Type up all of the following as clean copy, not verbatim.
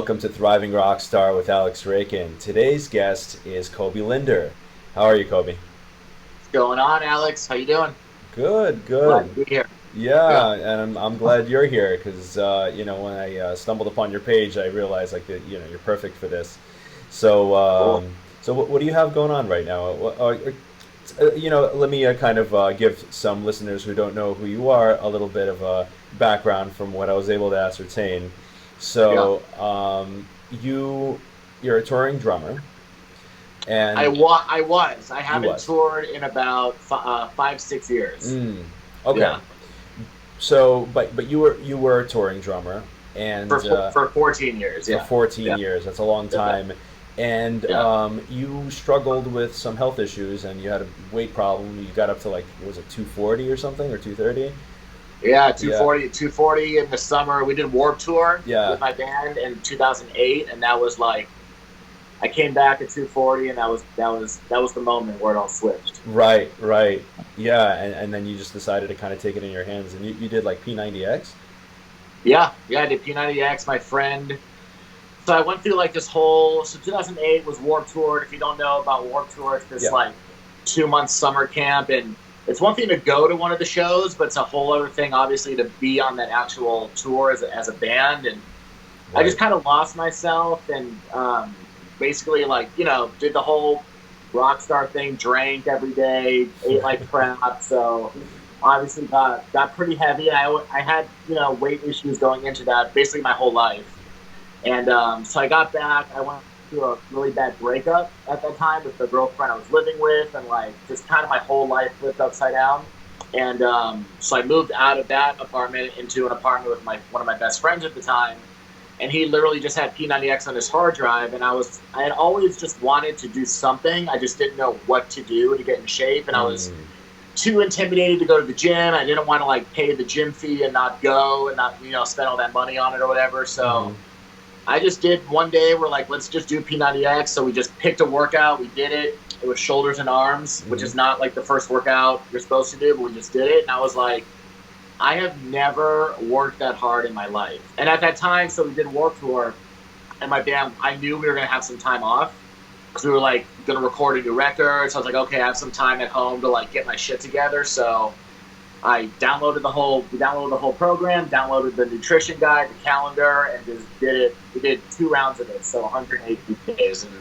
welcome to Thriving Rockstar with Alex Rakin. Today's guest is Coby Linder. How are you, Coby? What's going on, Alex? How you doing? Good, Glad good. to be here. Yeah. Yeah, and I'm glad you're here because when I stumbled upon your page, I realized like that you're perfect for this. So Cool. what do you have going on right now? Let me kind of give some listeners who don't know who you are a little bit of a background from what I was able to ascertain. Yeah. So you're a touring drummer, I and wa I was. I you haven't was. toured in about 5, 6 years. Mm, okay. Yeah. So, but you were a touring drummer, For and for 14 years. for Yeah. 14 Yeah. years. That's a long Yeah. time. And Yeah. you struggled with some health issues, and you had a weight problem. You got up to like, was it 240 or something, or 230? Yeah. Yeah, 240 in the summer. We did Warped Tour yeah. with my band in 2008, and that was like I came back at 240, and that was the moment where it all switched. Right, right. Yeah, and then you just decided to kind of take it in your hands, and you did like P90X? Yeah. Yeah. I did P90X. My friend. So I went through like this whole. So 2008 was Warped Tour. If you don't know about Warped Tour, it's this Yeah, like 2 month summer camp, and it's one thing to go to one of the shows, but it's a whole other thing, obviously, to be on that actual tour as a band. And I just right. kind of lost myself, and basically like did the whole Rockstar thing, drank every day, ate like crap. So obviously got pretty heavy. And I had weight issues going into that basically my whole life. And so I got back. I went through a really bad breakup at that time with the girlfriend I was living with, and like just kind of my whole life flipped upside down. And so I moved out of that apartment into an apartment with my one of my best friends at the time. And he literally just had P90X on his hard drive, and I had always just wanted to do something. I just didn't know what to do to get in shape, and I was Mm, too intimidated to go to the gym. I didn't want to like pay the gym fee and not go and not spend all that money on it or whatever. So hmm. I just did one day. We're like, let's just do P90X. So we just picked a workout. We did it. It was shoulders and arms, which Hmm. is not like the first workout you're supposed to do, but we just did it. And I was like, I have never worked that hard in my life. And at that time, so we did Warped Tour, and my band, I knew we were going to have some time off because we were like going to record a new record. So I was like, okay, I have some time at home to like get my shit together. So we downloaded the whole program, downloaded the nutrition guide, the calendar, and just did it. We did 2 rounds of it, so 180 days, and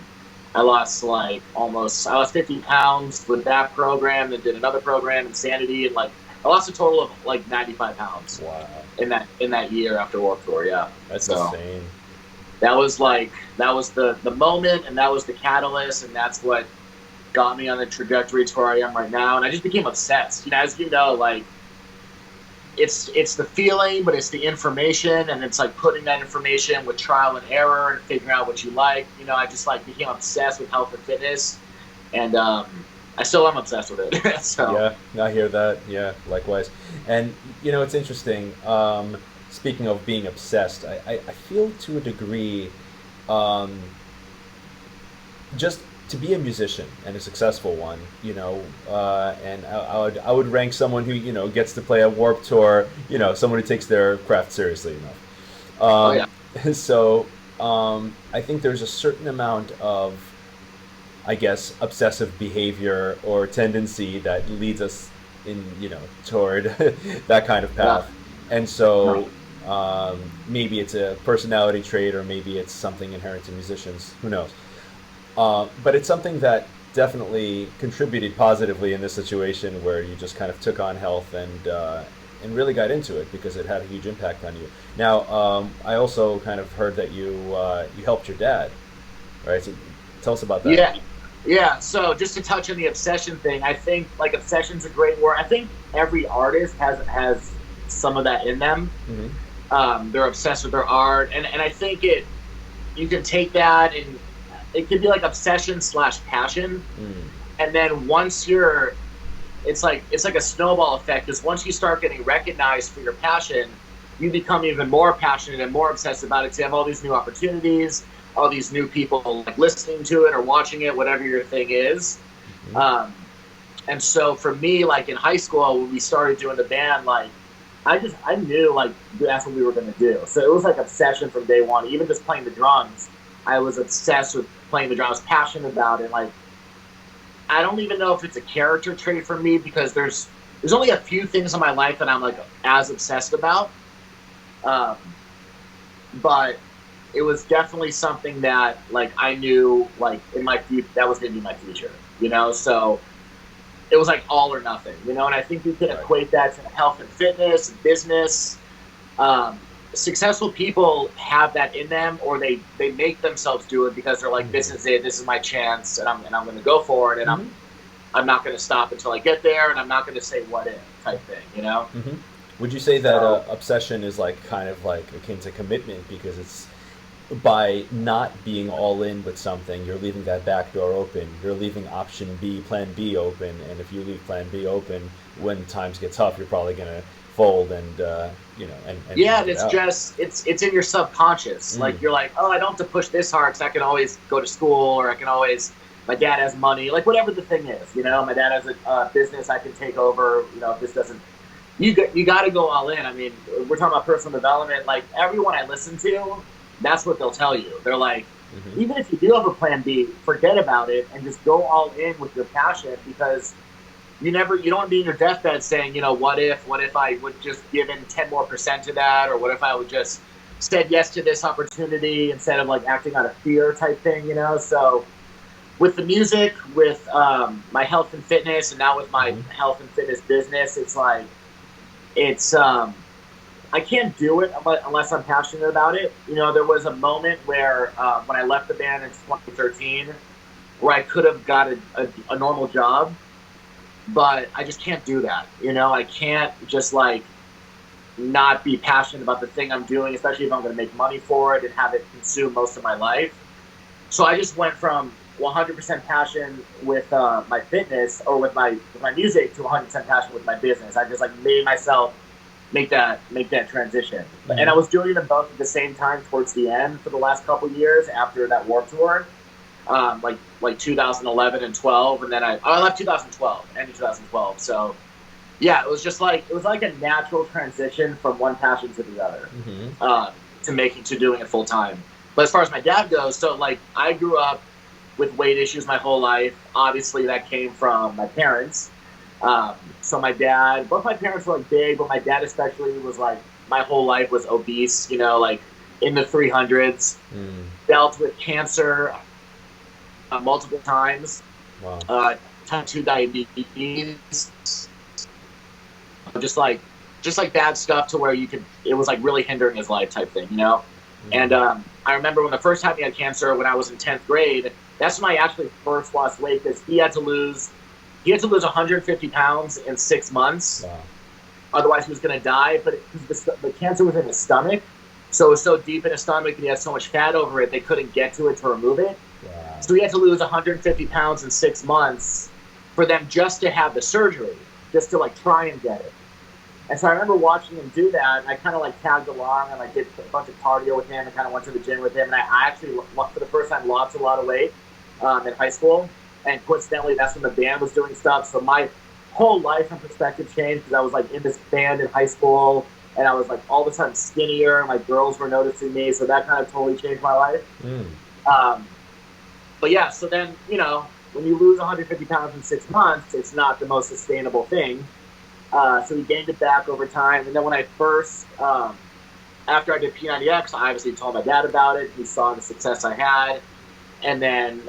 I lost 50 pounds with that program, then did another program, Insanity, and like I lost a total of like 95 pounds Wow, in that year after Warped Tour, yeah. that's So insane. that was the moment, and that was the catalyst, and that's what got me on the trajectory to where I am right now. And I just became obsessed. As you know, like it's the feeling, but it's the information, and it's like putting that information with trial and error and figuring out what you like. I just like became obsessed with health and fitness, and I still am obsessed with it. So Yeah, I hear that. Yeah, likewise. And it's interesting. Speaking of being obsessed, I feel to a degree, um, just to be a musician and a successful one, and I would rank someone who gets to play a Warped Tour, someone who takes their craft seriously enough. oh yeah, So I think there's a certain amount of, I guess, obsessive behavior or tendency that leads us toward that kind of yeah, path. And right. so maybe it's a personality trait, or maybe it's something inherent to musicians. Who knows? But it's something that definitely contributed positively in this situation where you just kind of took on health and really got into it because it had a huge impact on you. Now, I also kind of heard that you helped your dad, right? So tell us about that. Yeah, yeah. So just to touch on the obsession thing, I think like obsession's a great word. I think every artist has some of that in them. Hmm. They're obsessed with their art, and I think you can take that, and it could be like obsession slash passion, Mm. and then once it's like a snowball effect, because once you start getting recognized for your passion, you become even more passionate and more obsessed about it. So you have all these new opportunities, all these new people like listening to it or watching it, whatever your thing is. Hmm. um, and so for me, like in high school when we started doing the band, like I knew like that's what we were gonna do. So it was like obsession from day one. Even just playing the drums, I was obsessed with playing the drums. I was passionate about it. Like I don't even know if it's a character trait for me because there's only a few things in my life that I'm like as obsessed about. Um, but it was definitely something that like I knew like in my future that was gonna be my future. So it was like all or nothing. And I think you can equate that to health and fitness and business. Successful people have that in them, or they make themselves do it because they're like, this is it, this is my chance, and I'm going to go for it, and I'm not going to stop until I get there, and I'm not going to say what if type thing. Would you say that obsession is like kind of like akin to commitment because it's by not being all in with something, you're leaving that back door open. You're leaving option B, plan B open, and if you leave plan B open, when times get tough, you're probably going to fold and yeah, and it's in your subconscious. Like you're like, oh, I don't have to push this hard because I can always go to school, or I can always. My dad has money, like whatever the thing is. My dad has a business I can take over. If this doesn't. You got to go all in. I mean, we're talking about personal development. Like everyone I listen to, that's what they'll tell you. They're like, even if you do have a plan B, forget about it and just go all in with your passion because you don't want to be in your deathbed saying, what if I would just give in 10% more to that, or what if I would just said yes to this opportunity instead of like acting out of fear type thing, So with the music, with my health and fitness, and now with my health and fitness business, it's like I can't do it unless I'm passionate about it. There was a moment where when I left the band in 2013 where I could have got a normal job, but I just can't do that. I can't just like not be passionate about the thing I'm doing, especially if I'm going to make money for it and have it consume most of my life. So I just went from 100% passion with my fitness or with my music to 100% passion with my business. I just like made myself make that transition. And I was doing them both at the same time towards the end for the last couple of years after that Warped Tour, like 2011 and 12, and then I left 2012, end of 2012. So yeah, it was like a natural transition from one passion to the other, to doing it full time. But as far as my dad goes, so like I grew up with weight issues my whole life. Obviously, that came from my parents. So my dad, both my parents were like big, but my dad especially was like, my whole life was obese, like in the 300s, dealt with cancer multiple times, type 2 diabetes, just like bad stuff to where it was like really hindering his life type thing, And I remember when the first time he had cancer when I was in 10th grade, that's when I actually first lost weight because he had to lose 150 pounds in 6 months. Wow. Otherwise, he was going to die. But the cancer was in his stomach. So it was so deep in his stomach and he had so much fat over it, they couldn't get to it to remove it. Wow. So he had to lose 150 pounds in 6 months for them just to have the surgery, just to like try and get it. And so I remember watching him do that, and I kind of like tagged along and like did a bunch of cardio with him and kind of went to the gym with him. And I actually, for the first time, lost a lot of weight in high school. And coincidentally, that's when the band was doing stuff. So my whole life and perspective changed because I was like in this band in high school, and I was like all of a sudden skinnier, and my girls were noticing me. So that kind of totally changed my life. But yeah, so then, when you lose 150 pounds in 6 months, it's not the most sustainable thing. So he gained it back over time. And then when I first, after I did P90X, I obviously told my dad about it. He saw the success I had. And then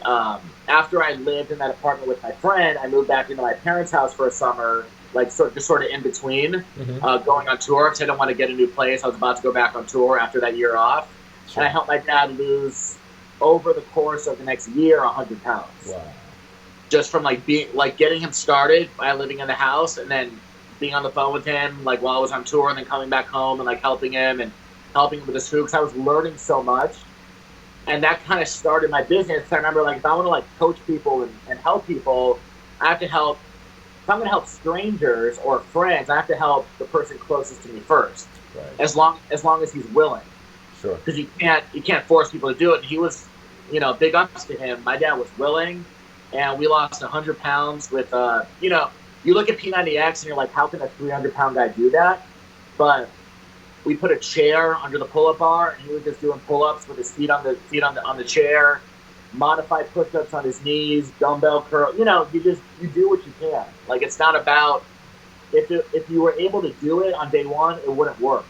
after I lived in that apartment with my friend, I moved back into my parents' house for a summer, like sort of in between going on tour because I didn't want to get a new place. I was about to go back on tour after that year off. Sure. And I helped my dad lose, over the course of the next year, 100 pounds. Wow. Just from getting him started by living in the house and then being on the phone with him like while I was on tour and then coming back home and like helping him with his food because I was learning so much. And that kind of started my business. I remember like if I want to like coach people and help people, I have to help. If I'm going to help strangers or friends, I have to help the person closest to me first. Right. As long as he's willing. Sure. Because you can't force people to do it. He was, big ups to him. My dad was willing, and we lost 100 pounds with, you look at P90X and you're like, how can a 300-pound guy do that? but we put a chair under the pull-up bar, and he was just doing pull-ups with his feet on the chair, modified push-ups on his knees, dumbbell curl. You know, you do what you can. Like, it's not about if you were able to do it on day one, it wouldn't work.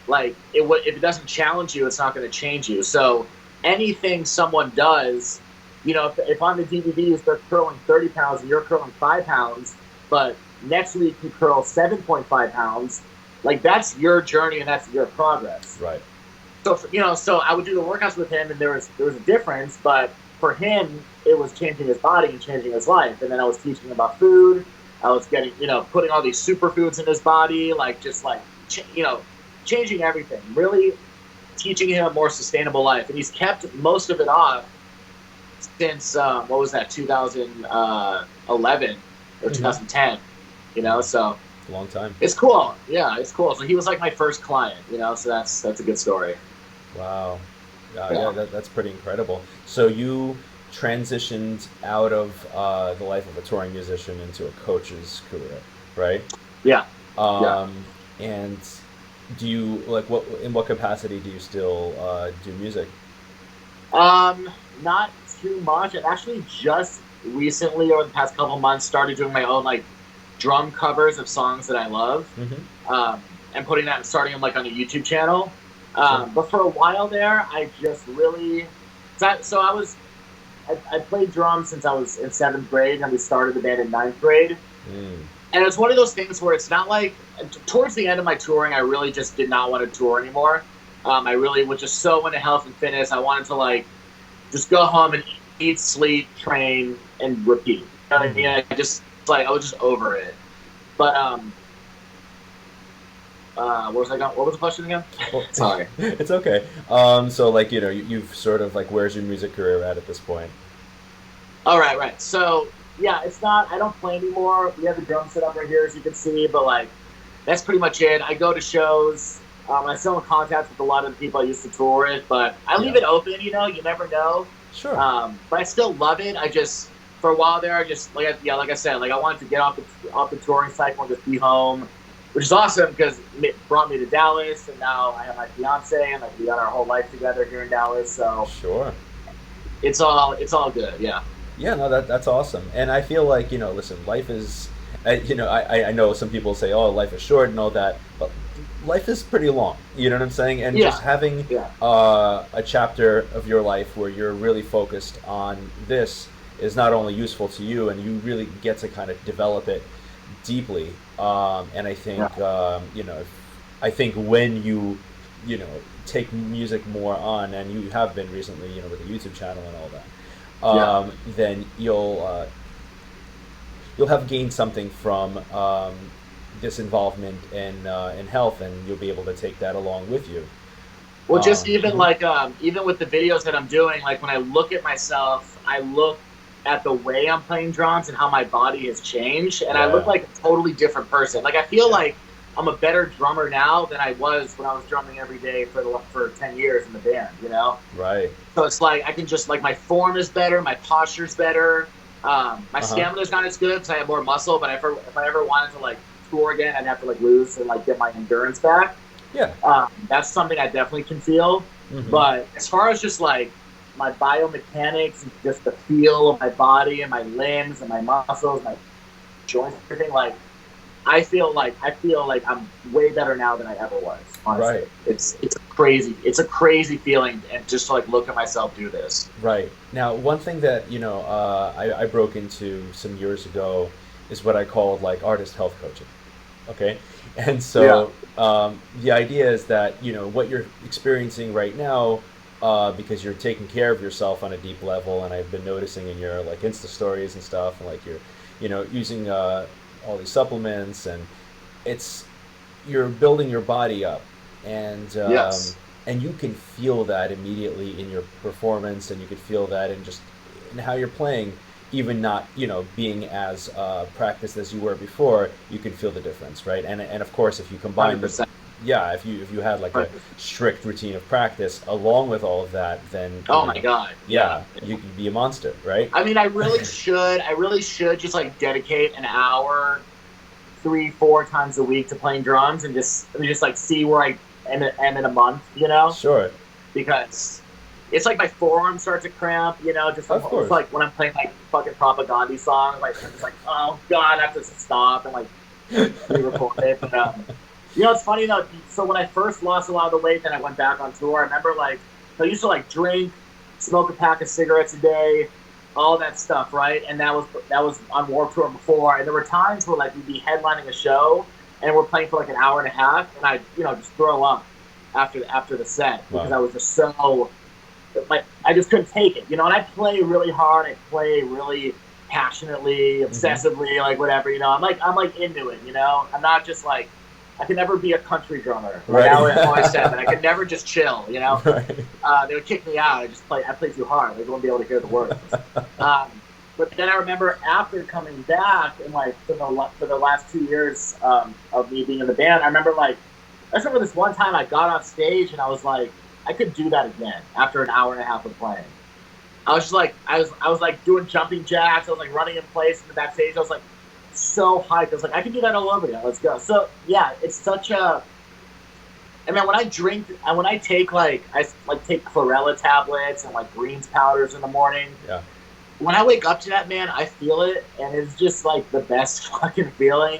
Like, if it doesn't challenge you, it's not going to change you. So anything someone does, you know, if on the DVDs they're curling 30 pounds and you're curling 5 pounds, but next week you curl 7.5 pounds, like, that's your journey and that's your progress. Right. So, you know, so I would do the workouts with him, and there was a difference, but for him, it was changing his body and changing his life. And then I was teaching him about food. I was getting, you know, putting all these superfoods in his body, like, just like, you know, changing everything, really teaching him a more sustainable life. And he's kept most of it off since, what was that, 2011 or 2010, you know, so. Long time. It's cool. Yeah, it's cool. So he was like my first client, you know, so that's a good story. Wow. Yeah, that's pretty incredible. So you transitioned out of the life of a touring musician into a coach's career, right? Yeah. And do you, like, in what capacity do you still do music? Not too much. I've actually just recently, over the past couple months, started doing my own, like, drum covers of songs that I love, and starting them, like, on a YouTube channel. But for a while there, I just really, I played drums since I was in 7th grade, and we started the band in 9th grade. And it's one of those things where it's not like, towards the end of my touring, I really just did not want to tour anymore. I really was just so into health and fitness. I wanted to, like, just go home and eat, sleep, train, and repeat. You know what I mean? I was just over it. But what was the question again? Sorry. It's okay. So, like, you know, you've sort of, like, where's your music career at this point? All right. So, yeah, it's not, I don't play anymore. We have the drum set up right here, as you can see, but, like, that's pretty much it. I go to shows. I'm still in contact with a lot of the people I used to tour with, but I leave it open, you know, you never know. Sure. But I still love it. For a while there, I just, like I said, like, I wanted to get off the touring cycle and just be home, which is awesome because it brought me to Dallas, and now I have my fiancé, and, like, we got our whole life together here in Dallas. So sure, it's all good. Yeah. Yeah, no, that's awesome. And I feel like, you know, listen, life is, you know, I know some people say, oh, life is short and all that, but life is pretty long. You know what I'm saying? And just having a chapter of your life where you're really focused on this is not only useful to you, and you really get to kind of develop it deeply. And I think, you know, I think when you know, take music more on, and you have been recently, you know, with the YouTube channel and all that, then you'll have gained something from this involvement in health, and you'll be able to take that along with you. Well, just even like even with the videos that I'm doing, like, when I look at myself, I look at the way I'm playing drums and how my body has changed, and I look like a totally different person. Like, I feel like I'm a better drummer now than I was when I was drumming every day for 10 years in the band, you know? Right. So it's like, I can just, like, my form is better, my posture's better, my stamina's not as good because I have more muscle, but if I ever wanted to, like, tour again, I'd have to, like, lose and, like, get my endurance back. Yeah. That's something I definitely can feel. But as far as just, like, my biomechanics and just the feel of my body and my limbs and my muscles, my joints, everything, like, I feel like I'm way better now than I ever was. Honestly. Right. It's a crazy feeling, and just to, like, look at myself do this. Right. Now, one thing that, you know, I broke into some years ago is what I called, like, artist health coaching. Okay. And so the idea is that, you know, what you're experiencing right now, because you're taking care of yourself on a deep level, and I've been noticing in your, like, Insta stories and stuff, and, like, you're, you know, using all these supplements, and you're building your body up, and and you can feel that immediately in your performance, and you can feel that in how you're playing, even not, you know, being as practiced as you were before. You can feel the difference, right? And of course, if you combine 100%. if you had, like, a strict routine of practice along with all of that, then my God, you could be a monster, right? I mean, I really should just, like, dedicate an hour 3-4 times a week to playing drums and just like see where I am in a month, you know? Sure. Because it's like my forearms start to cramp, you know, just like, it's like when I'm playing like fucking propaganda songs, like I'm just like, oh god, I have to stop and like re-record it. But you know, it's funny though. So when I first lost a lot of the weight, then I went back on tour. I remember like I used to like drink, smoke a pack of cigarettes a day, all that stuff, right? And that was on Warped Tour before. And there were times where like we'd be headlining a show and we're playing for like an hour and a half, and I'd just throw up after the set because I was just so like I just couldn't take it, you know. And I play really hard, I play really passionately, obsessively, like whatever, you know. I'm like into it, you know. I'm not just like I could never be a country drummer. Like I always said that I could never just chill, you know. Right. They would kick me out. I play too hard. They wouldn't be able to hear the words. But then I remember after coming back and like for the last 2 years of me being in the band, I remember this one time I got off stage and I was like, I could do that again after an hour and a half of playing. I was just like, I was like doing jumping jacks. I was like running in place in the backstage. I was like so hyped. I was like, I can do that all over again. Let's go. So yeah, it's such a. I mean, when I drink and when I take I take chlorella tablets and like greens powders in the morning. Yeah. When I wake up to that, man, I feel it, and it's just like the best fucking feeling.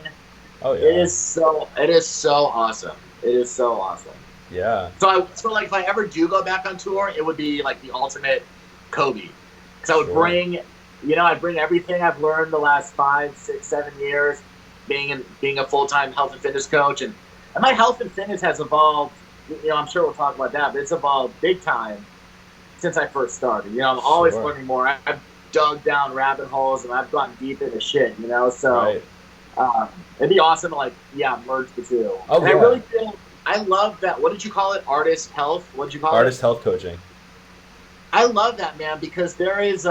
Oh yeah. It is so awesome. It is so awesome. Yeah. So like if I ever do go back on tour, it would be like the ultimate Coby, because I would bring, you know, I'd bring everything I've learned the last 5, 6, 7 years, being a full-time health and fitness coach, and my health and fitness has evolved. You know, I'm sure we'll talk about that, but it's evolved big time since I first started. You know, I'm always learning more. I've dug down rabbit holes and I've gotten deep into shit. You know, so it'd be awesome to merge the two. Oh, and I really feel. I love that. What did you call it? Artist health? What did you call it? Artist health coaching. I love that, man, because there is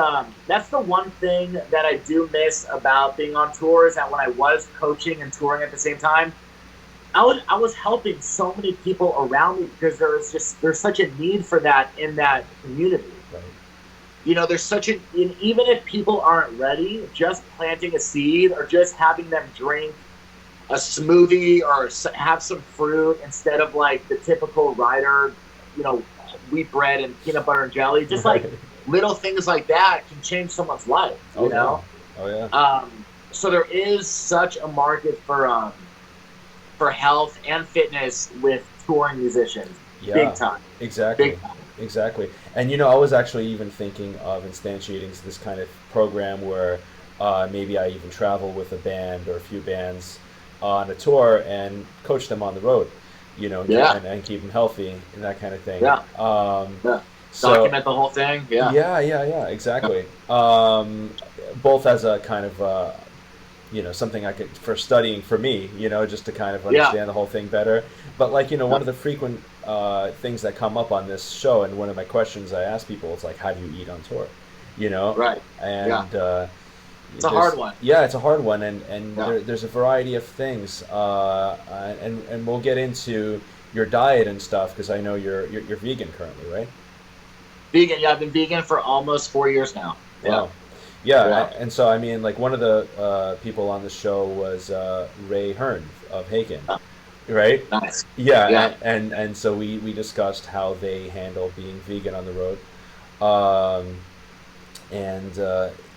that's the one thing that I do miss about being on tour is that when I was coaching and touring at the same time, I was helping so many people around me because there's such a need for that in that community. Right. You know, there's such even if people aren't ready, just planting a seed or just having them drink a smoothie or have some fruit instead of like the typical rider, you know, wheat bread and peanut butter and jelly. Just like little things like that can change someone's life, you know? Oh yeah. So there is such a market for health and fitness with touring musicians. Yeah, big time. Exactly. Big time. Exactly. And you know, I was actually even thinking of instantiating this kind of program where maybe I even travel with a band or a few bands on a tour and coach them on the road, you know, and keep them healthy and that kind of thing. Yeah. So, document the whole thing. Yeah. Yeah. Exactly. Both as a kind of, you know, something I could for studying for me, you know, just to kind of understand the whole thing better. But like, you know, one of the frequent things that come up on this show, and one of my questions I ask people, is like, how do you eat on tour? You know. Right. And. It's a hard one. Yeah, it's a hard one, and there's a variety of things, and we'll get into your diet and stuff because I know you're vegan currently, right? Vegan, yeah, I've been vegan for almost 4 years now. Wow. Yeah. And so I mean, like one of the people on the show was Ray Hearn of Haken, right? Nice. Yeah. And so we discussed how they handle being vegan on the road,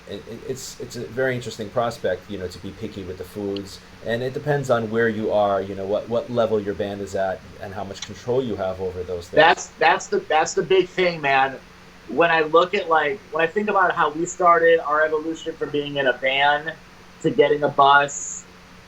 it's a very interesting prospect, you know, to be picky with the foods, and it depends on where you are, you know, what level your band is at and how much control you have over those things. That's the big thing, man. When I look at when I think about how we started our evolution from being in a van to getting a bus,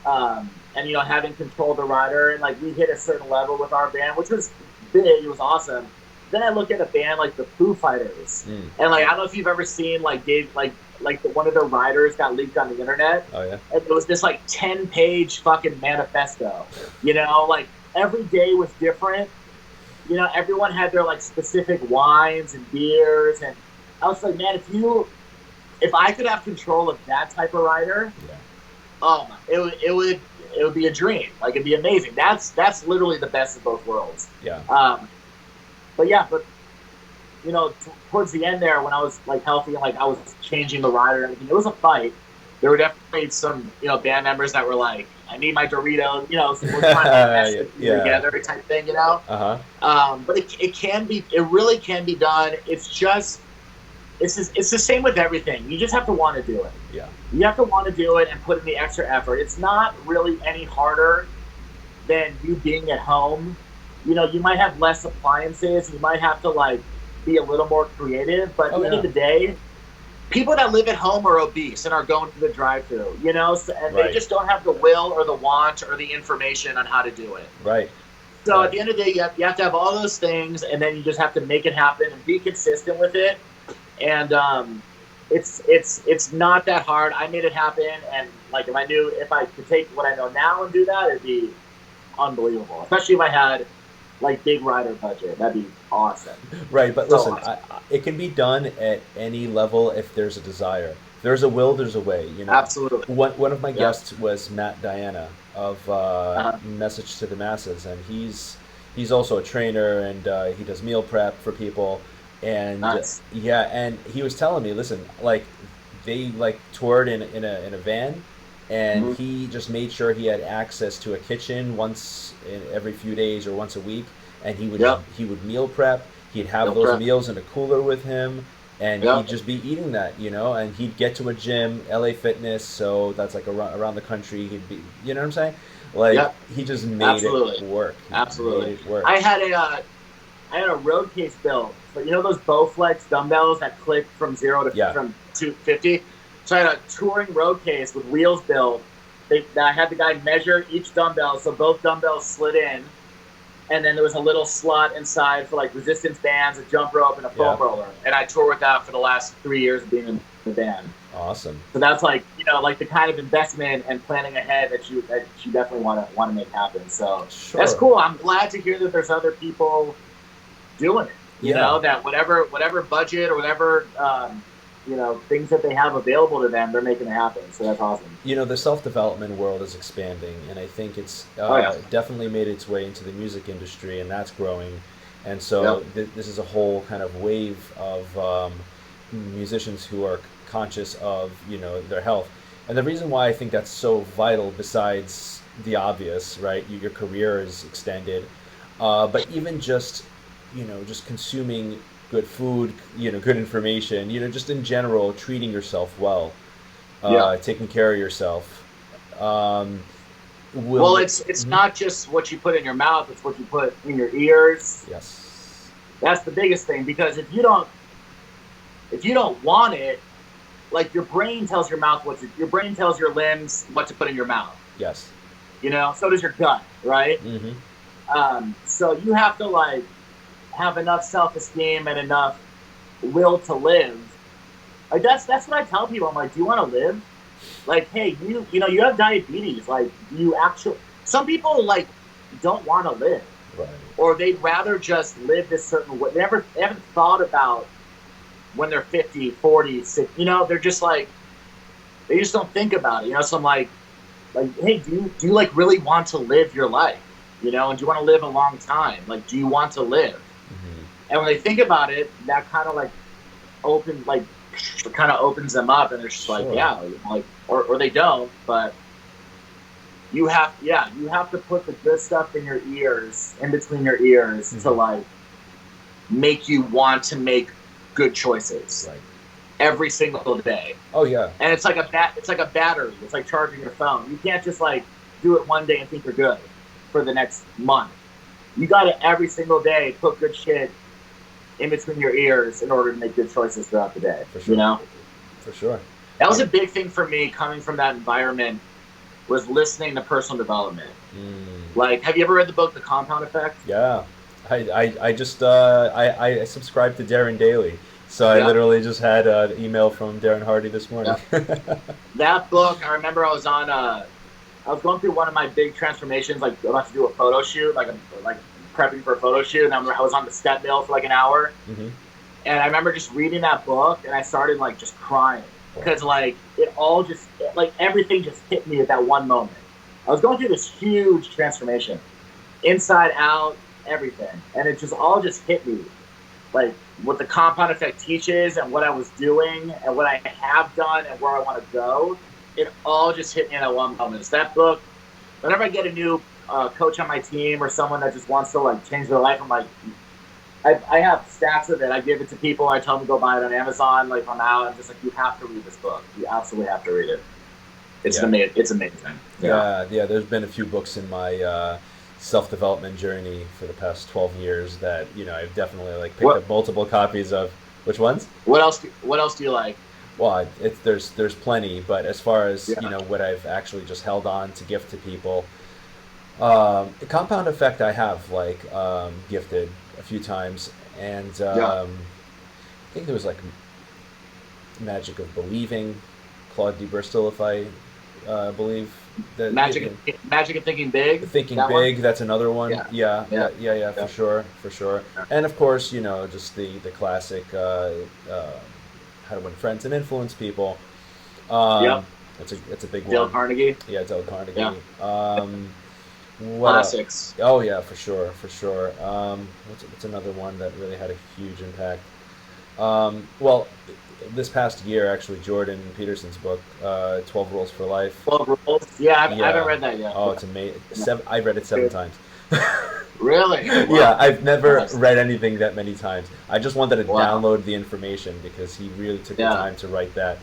and you know, having control of the rider, and like we hit a certain level with our band, which was big, it was awesome. Then I look at a band like the Foo Fighters, and like I don't know if you've ever seen one of their riders got leaked on the internet. Oh yeah. And it was this 10-page fucking manifesto. You know, like every day was different. You know, everyone had their specific wines and beers, and I was like, man, if I could have control of that type of rider, it would be a dream. Like it'd be amazing. That's literally the best of both worlds. Yeah. But you know, towards the end there, when I was healthy and I was changing the rider and everything, it was a fight. there were definitely some, band members that were like, I need my Doritos, so we're trying to mesh the two Yeah. together type thing. Uh-huh. But it really can be done. It's the same with everything. You just have to want to do it. Yeah. You have to want to do it and put in the extra effort. It's not really any harder than you being at home. You might have less appliances. You might have to like be a little more creative. But at the end of the day, people that live at home are obese and are going to the drive-thru, and they just don't have the will or the want or the information on how to do it. Right. So at the end of the day, you have to have all those things, and then you just have to make it happen and be consistent with it. And it's not that hard. I made it happen, and like if I could take what I know now and do that, it'd be unbelievable. Especially if I had like big rider budget, that'd be awesome. Right, but listen, it can be done at any level if there's a desire. If there's a will, there's a way. Absolutely. One of my guests was Matt Diana of Message to the Masses, and he's also a trainer, and he does meal prep for people. And nice. And he was telling me, listen, like they like toured in a van, and he just made sure he had access to a kitchen once in every few days or once a week, and he would meal prep. He'd have those meals in a cooler with him, and he'd just be eating that, and he'd get to a gym, LA Fitness, so that's like around the country. He'd be, you know what I'm saying? Like he just made it work. Absolutely. Made it work. I had a road case built, but those Bowflex dumbbells that click from 0 to from 250. So I had a touring road case with wheels built. I had the guy measure each dumbbell, so both dumbbells slid in, and then there was a little slot inside for like resistance bands, a jump rope, and a foam roller. And I toured with that for the last 3 years of being in the band. Awesome. So that's like like the kind of investment and planning ahead that you definitely want to make happen. So that's cool. I'm glad to hear that there's other people doing it. You know, that whatever budget or whatever things that they have available to them, they're making it happen. So that's awesome. The self-development world is expanding, and I think it's definitely made its way into the music industry, and that's growing. And so this is a whole kind of wave of musicians who are conscious of their health. And the reason why I think that's so vital, besides the obvious, right? Your career is extended, but even just just consuming good food, good information, just in general, treating yourself well, taking care of yourself. It's not just what you put in your mouth; it's what you put in your ears. Yes, that's the biggest thing, because if you don't want it, like your brain tells your mouth your brain tells your limbs what to put in your mouth. Yes, so does your gut, right? Mm-hmm. So you have to have enough self-esteem and enough will to live. Like that's what I tell people. I'm like, do you want to live? Like, hey, you have diabetes. Like, some people don't want to live, right? Or they'd rather just live this certain way. They haven't thought about when they're 50, 40, 60. They're just they just don't think about it. So I'm like, hey, do you really want to live your life? And do you want to live a long time? Like, do you want to live? And when they think about it, that kind of opens them up, and they're just or they don't, but you have to put the good stuff in your ears, in between your ears, to make you want to make good choices every single day. Oh yeah. And it's like a battery. It's like charging your phone. You can't just do it one day and think you're good for the next month. You got to every single day put good shit in between your ears in order to make good choices throughout the day. For sure. For sure. That was a big thing for me coming from that environment, was listening to personal development. Have you ever read the book The Compound Effect? Yeah. I just I subscribed to Darren Daily. So I literally just had an email from Darren Hardy this morning. That book, I remember I was going through one of my big transformations, about to do a photo shoot, prepping for a photo shoot, and I was on the step mill for an hour. Mm-hmm. And I remember just reading that book, and I started just crying, because it all just everything just hit me at that one moment. I was going through this huge transformation, inside out, everything, and it just all just hit me, what the compound effect teaches, and what I was doing, and what I have done, and where I want to go. it all just hit me in that one moment. It's that book. Whenever I get a new coach on my team or someone that just wants to like change their life, I'm like, I have stacks of it. I give it to people. I tell them to go buy it on Amazon. Like, if I'm out, I'm just like, you have to read this book. You absolutely have to read it. It's amazing. It's amazing. Yeah. There's been a few books in my self-development journey for the past 12 years that I've definitely like picked up multiple copies of. Which ones? What else do you like? Well, there's plenty, but as far as what I've actually just held on to gift to people, the Compound Effect I have like gifted a few times, and I think there was like Magic of Believing, Claude de Bristol, if I believe that. Magic of Thinking Big. Thinking Big, that's another one. Yeah, for sure. Yeah. And of course, just the classic How to Win Friends and Influence People. It's a big one. Dale Carnegie. Yeah, Dale Carnegie. Yeah. Classics. Oh yeah, for sure. What's another one that really had a huge impact? Well, this past year, actually, Jordan Peterson's book, 12 Rules for Life. 12 Rules? Yeah, I haven't read that yet. Oh, it's amazing. I've read it 7 times. Really? Wow. Yeah, I've never read anything that many times. I just wanted to download the information because he really took the time to write that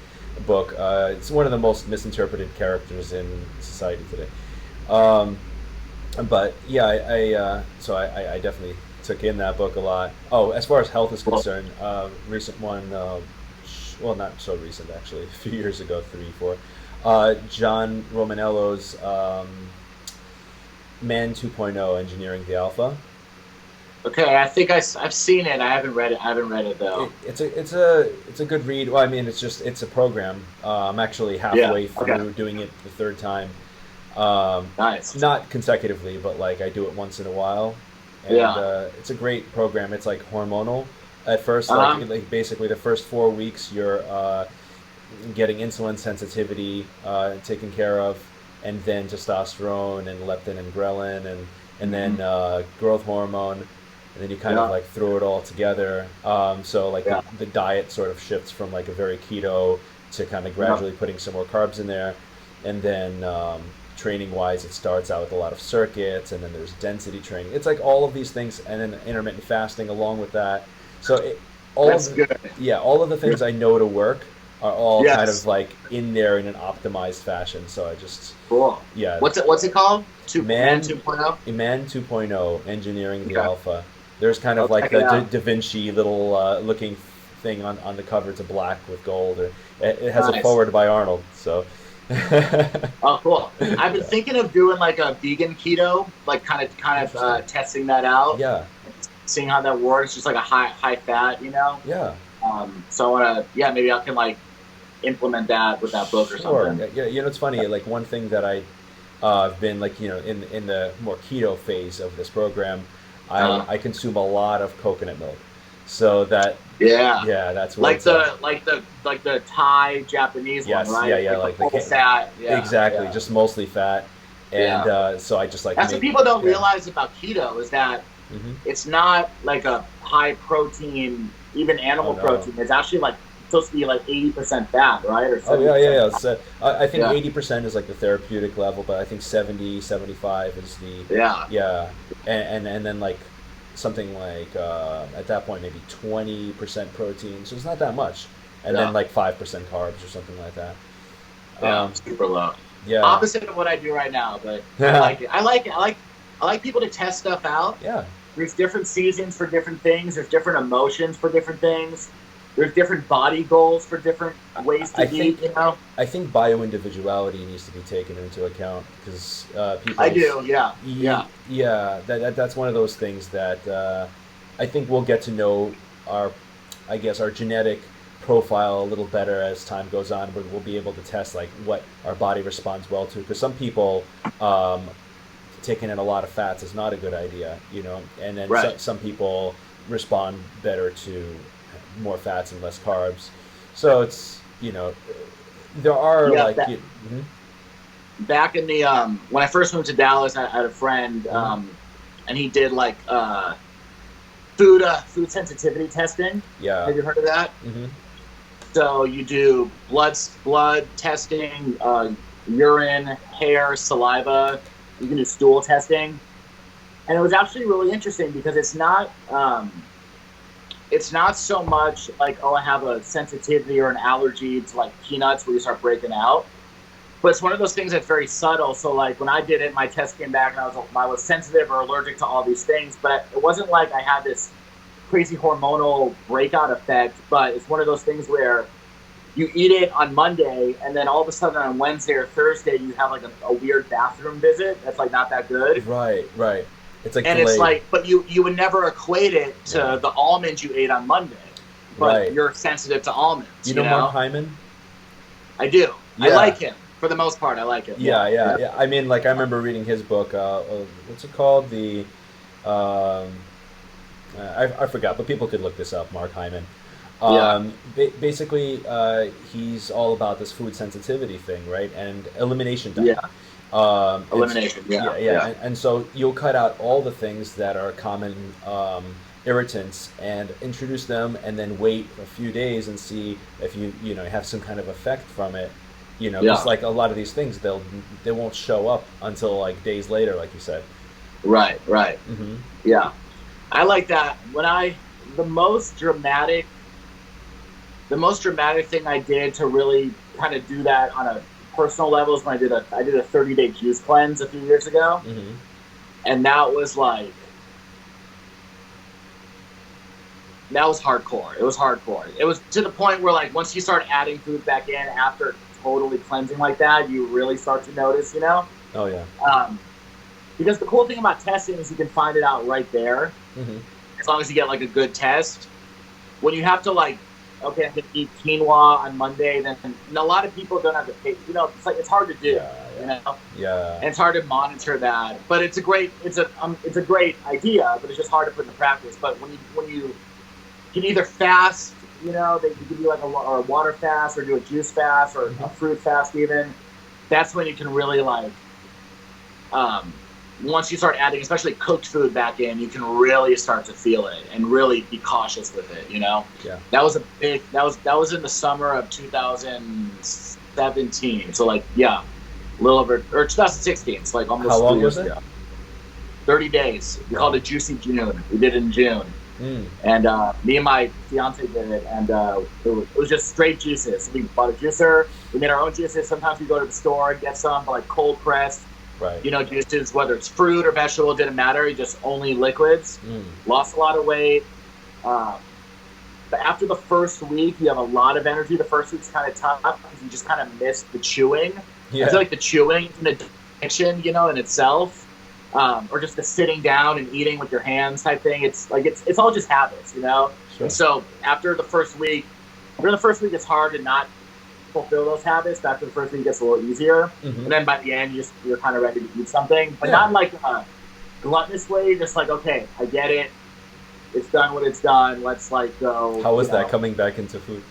book. It's one of the most misinterpreted characters in society today. But yeah, I definitely took in that book a lot. Oh, as far as health is concerned, recent one, well, not so recent actually, a few years ago, 3, 4, John Romanello's Man 2.0, Engineering the Alpha. Okay, I think I've seen it. I haven't read it though. It's a good read. Well, I mean, it's a program. I'm actually halfway through doing it the 3rd time. Nice. Not consecutively, but like I do it once in a while. And it's a great program. It's like hormonal at first. Like basically the first 4 weeks you're getting insulin sensitivity taken care of, and then testosterone and leptin and ghrelin and then growth hormone, and then you kind of like throw it all together. So like the diet sort of shifts from like a very keto to kind of gradually putting some more carbs in there, and then training wise, it starts out with a lot of circuits, and then there's density training. It's like all of these things, and then intermittent fasting along with that. So all of the things I know to work are all kind of like in there in an optimized fashion. So I just What's it called? Man 2.0. Man 2.0, Engineering the Alpha. There's kind of like the Da Vinci little looking thing on the cover. It's a black with gold. It has a forward by Arnold. So. Oh, cool. I've been thinking of doing like a vegan keto, like kind of testing that out. Yeah. Seeing how that works, just like a high fat, Yeah. So I want to, maybe I can like implement that with that book or something. Yeah. It's funny. Like one thing that I've been like, in the more keto phase of this program, I consume a lot of coconut milk. So that that's what like the Thai Japanese one, right? Like the fat. Exactly, just mostly fat, and so I just like. That's what people don't realize about keto is that it's not like a high protein, even animal protein. It's actually like supposed to be like 80% fat, right? Or 70%. So I think 80% is like the therapeutic level, but I think 70, 75 is the and then like. Something like at that point maybe 20% protein, so it's not that much, and then like 5% carbs or something like that. Super low. Opposite of what I do right now, but I like it. I like people to test stuff out. There's different seasons for different things. There's different emotions for different things. There's different body goals for different ways to eat. I think bio-individuality needs to be taken into account because people. I do, That's one of those things that I think we'll get to know our genetic profile a little better as time goes on. But we'll be able to test like what our body responds well to. Because some people taking in a lot of fats is not a good idea, and then some people respond better to more fats and less carbs. So it's there are back in the when I first moved to Dallas, I had a friend and he did like food sensitivity testing. Have you heard of that? So you do blood testing, urine, hair, saliva. You can do stool testing, and it was actually really interesting because it's not so much like, oh, I have a sensitivity or an allergy to like peanuts where you start breaking out. But it's one of those things that's very subtle. So like when I did it, my test came back and I was sensitive or allergic to all these things. But it wasn't like I had this crazy hormonal breakout effect. But it's one of those things where you eat it on Monday and then all of a sudden on Wednesday or Thursday you have like a weird bathroom visit that's like not that good. Right. It's like and delayed. it's like, but you would never equate it to the almonds you ate on Monday. But you're sensitive to almonds. You know Mark Hyman? I do. Yeah. I like him. For the most part, I like him. Yeah. I mean, like, I remember reading his book. What's it called? I forgot, but people could look this up. Mark Hyman. Basically, he's all about this food sensitivity thing, right? And elimination diet. Elimination. And so you'll cut out all the things that are common irritants and introduce them, and then wait a few days and see if you have some kind of effect from it. Just like a lot of these things, they won't show up until like days later, like you said. Right. Mm-hmm. Yeah, I like that. The most dramatic thing I did to really kind of do that on a personal level is when I did a 30-day juice cleanse a few years ago, and that was hardcore. It was hardcore. It was to the point where like once you start adding food back in after totally cleansing like that, you really start to notice, Oh yeah. Because the cool thing about testing is you can find it out right there, as long as you get like a good test. When you have to like, okay, I'm gonna eat quinoa on Monday, then a lot of people don't have the patience. It's hard to do. Yeah. And it's hard to monitor that, but it's a great idea, but it's just hard to put into practice. But when you can either fast. They could do like a water fast or do a juice fast or a fruit fast even. That's when you can really like, once you start adding, especially cooked food back in, you can really start to feel it and really be cautious with it, Yeah. That was that was in the summer of 2017. So like, a little over, or 2016. It's like almost 3 years ago. 30 days. We called it Juicy June. We did it in June. And me and my fiance did it, and it was just straight juices. We bought a juicer. We made our own juices. Sometimes we go to the store and get some, like cold pressed. Right. Juices, whether it's fruit or vegetable, it didn't matter. You just only liquids. Lost a lot of weight. But after the first week, you have a lot of energy. The first week's kind of tough because you just kind of miss the chewing. I feel like the chewing is an addiction, in itself. Or just the sitting down and eating with your hands type thing. It's like it's all just habits, Sure. And so after the first week, it's hard to not fulfill those habits. But after the first week, it gets a little easier, and then by the end, you're kind of ready to eat something, but not like a gluttonous way. Just like, okay, I get it. It's done what it's done. Let's like go. How was that coming back into food?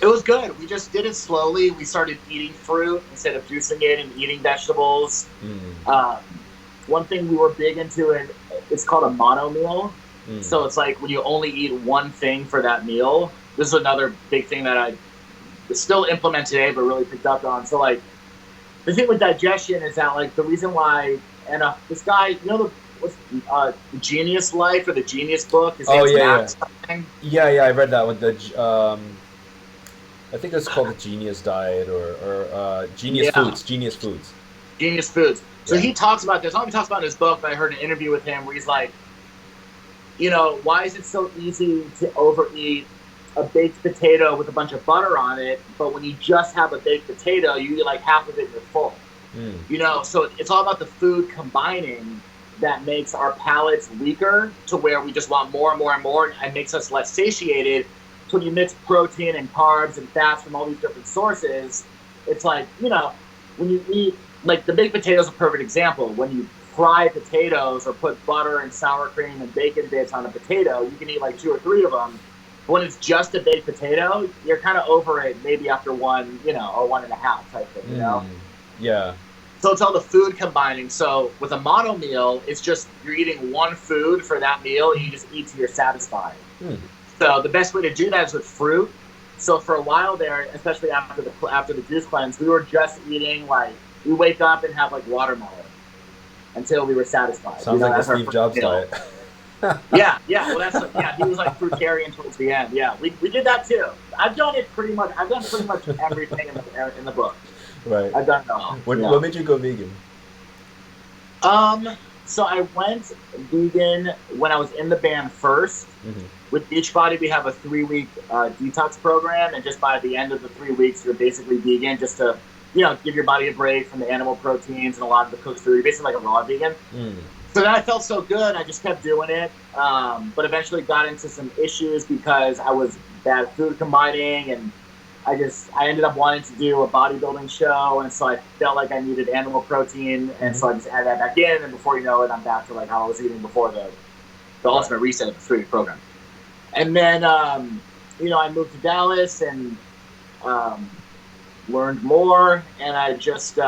It was good. We just did it slowly. We started eating fruit instead of juicing it and eating vegetables. One thing we were big into, it's called a mono meal. So it's like when you only eat one thing for that meal. This is another big thing that I still implement today, but really picked up on. So like the thing with digestion is that like the reason why, and this guy, the Genius Life or the Genius Book? His name's Matt something. Yeah, I read that with the. I think it's called the Genius Diet or Genius Foods. Genius Foods. Genius Foods. So he talks about this. Not only talks about in his book, but I heard an interview with him where he's like, why is it so easy to overeat a baked potato with a bunch of butter on it, but when you just have a baked potato, you eat like half of it and you're full. So it's all about the food combining that makes our palates weaker to where we just want more and more and more, and makes us less satiated. So when you mix protein and carbs and fats from all these different sources, it's like, when you eat, like the baked potato is a perfect example. When you fry potatoes or put butter and sour cream and bacon bits on a potato, you can eat like 2 or 3 of them. But when it's just a baked potato, you're kind of over it maybe after 1, or 1.5 type thing, Yeah. So it's all the food combining. So with a mono meal, it's just you're eating one food for that meal, and you just eat till you're satisfied. So the best way to do that is with fruit. So for a while there, especially after the juice cleanse, we were just eating like we wake up and have like watermelon until we were satisfied. Sounds like a that's our Steve first Jobs meal. diet. Yeah, yeah. Well, that's yeah. He was like fruitarian towards the end. Yeah, we did that too. I've done pretty much everything in the book. Right. I've done it all. What made you go vegan? So I went vegan when I was in the band first. Mm-hmm. With Beachbody, we have a 3-week detox program, and just by the end of the 3 weeks, you're basically vegan, just to give your body a break from the animal proteins and a lot of the cooked food. You're basically like a raw vegan. Mm. So then I felt so good, I just kept doing it, but eventually got into some issues because I was bad food combining, and I ended up wanting to do a bodybuilding show, and so I felt like I needed animal protein, and so I just added that back in, and before you know it, I'm back to like how I was eating before the ultimate reset of the 3-week program. And then, I moved to Dallas and learned more, and I just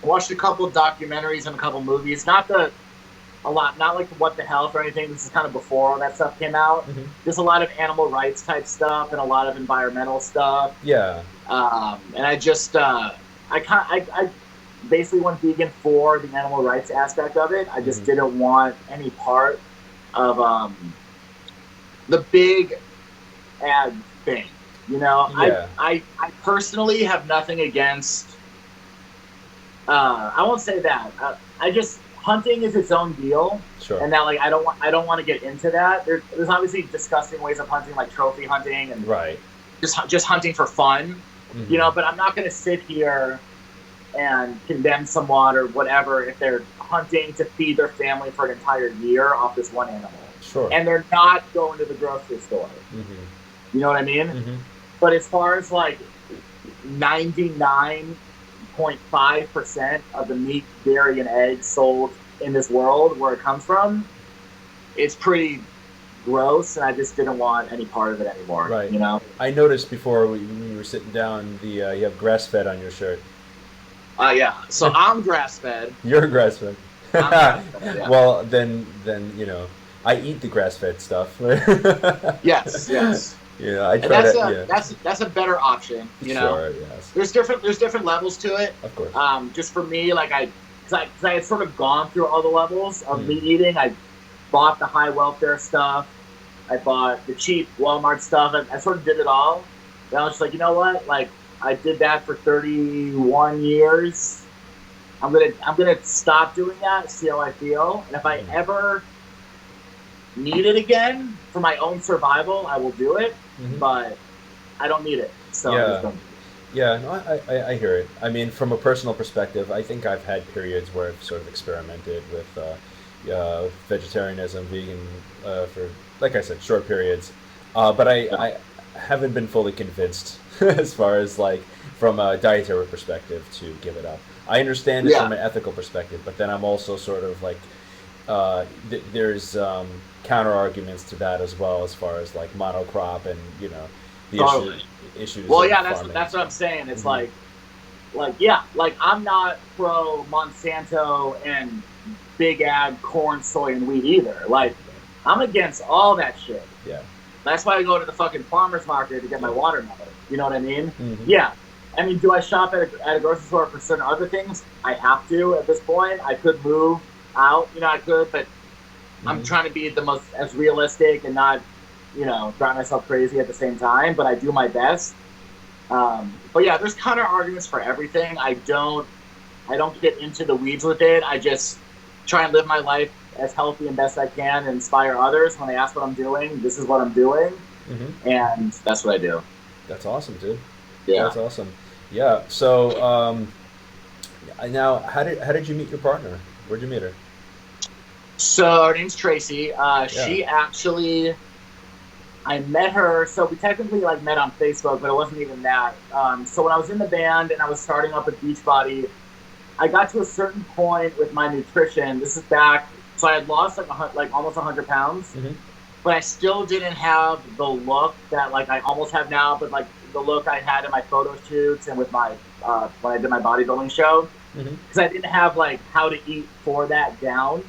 watched a couple of documentaries and a couple of movies. Not like What the Health or anything. This is kind of before all that stuff came out. Mm-hmm. There's a lot of animal rights type stuff and a lot of environmental stuff. Yeah. And I just I basically went vegan for the animal rights aspect of it. I just didn't want any part of the big ad thing. Yeah. I personally have nothing against. I won't say that. Hunting is its own deal. Sure. And now, like, I don't want to get into that. There's obviously disgusting ways of hunting, like trophy hunting and right. just hunting for fun. But I'm not going to sit here and condemn someone or whatever if they're hunting to feed their family for an entire year off this one animal. Sure. And they're not going to the grocery store. Mm-hmm. You know what I mean? Mm-hmm. But as far as like 99.5% of the meat, dairy, and eggs sold in this world, where it comes from, it's pretty gross, and I just didn't want any part of it anymore. Right. I noticed before when you were sitting down, you have grass-fed on your shirt. Yeah. So I'm grass-fed. You're grass-fed. I'm grass-fed, yeah. Well, then I eat the grass-fed stuff. Yes. Yeah, I try that's a better option. Sure, yes. There's different levels to it. Of course. Just for me, like because I had sort of gone through all the levels of meat eating. I bought the high welfare stuff. I bought the cheap Walmart stuff. I sort of did it all. And I was just like, you know what? Like, I did that for 31 years. I'm gonna stop doing that. See how I feel. And if I ever need it again for my own survival, I will do it. Mm-hmm. But I don't need it. So I just don't. Yeah, no, I hear it. I mean, from a personal perspective, I think I've had periods where I've sort of experimented with vegetarianism, vegan, for, like I said, short periods. But I haven't been fully convinced as far as, like, from a dietary perspective to give it up. I understand it from an ethical perspective, but then I'm also sort of like, there's counter arguments to that as well, as far as like monocrop and the issues. Well, yeah, that's what I'm saying. It's like I'm not pro Monsanto and big ag corn, soy, and wheat either. Like, I'm against all that shit. Yeah. That's why I go to the fucking farmer's market to get my watermelon. You know what I mean? Mm-hmm. Yeah. I mean, do I shop at a grocery store for certain other things? I have to at this point. I could move out. I could, but I'm trying to be as realistic and not, drive myself crazy at the same time, but I do my best. But yeah, there's counter arguments for everything. I don't get into the weeds with it. I just try and live my life as healthy and best I can and inspire others. When they ask what I'm doing, this is what I'm doing. Mm-hmm. And that's what I do. That's awesome, dude. Yeah. That's awesome. Yeah. So, now how did you meet your partner? Where'd you meet her? So her name's Tracy. She actually, I met her. So we technically met on Facebook, but it wasn't even that. So when I was in the band and I was starting up at Beachbody, I got to a certain point with my nutrition. This is back. So I had lost almost 100 pounds, but I still didn't have the look that I almost have now. But the look I had in my photo shoots and with my when I did my bodybuilding show, because I didn't have how to eat for that down.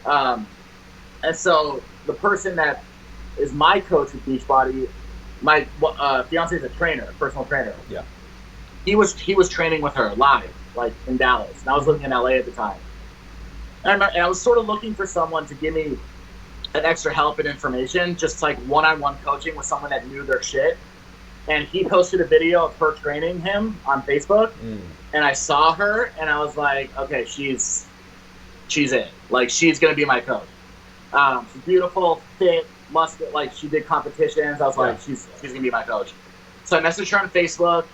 And so the person that is my coach with Beachbody, my fiance is a trainer, personal trainer. Yeah. He was training with her live, like in Dallas, and I was living in LA at the time. And I was sort of looking for someone to give me an extra help and information, just like one-on-one coaching with someone that knew their shit. And he posted a video of her training him on Facebook, and I saw her, and I was like, okay, she's it. Like, she's gonna be my coach. She's beautiful, fit, muscular. Like, she did competitions. I was like, she's gonna be my coach. So I messaged her on Facebook.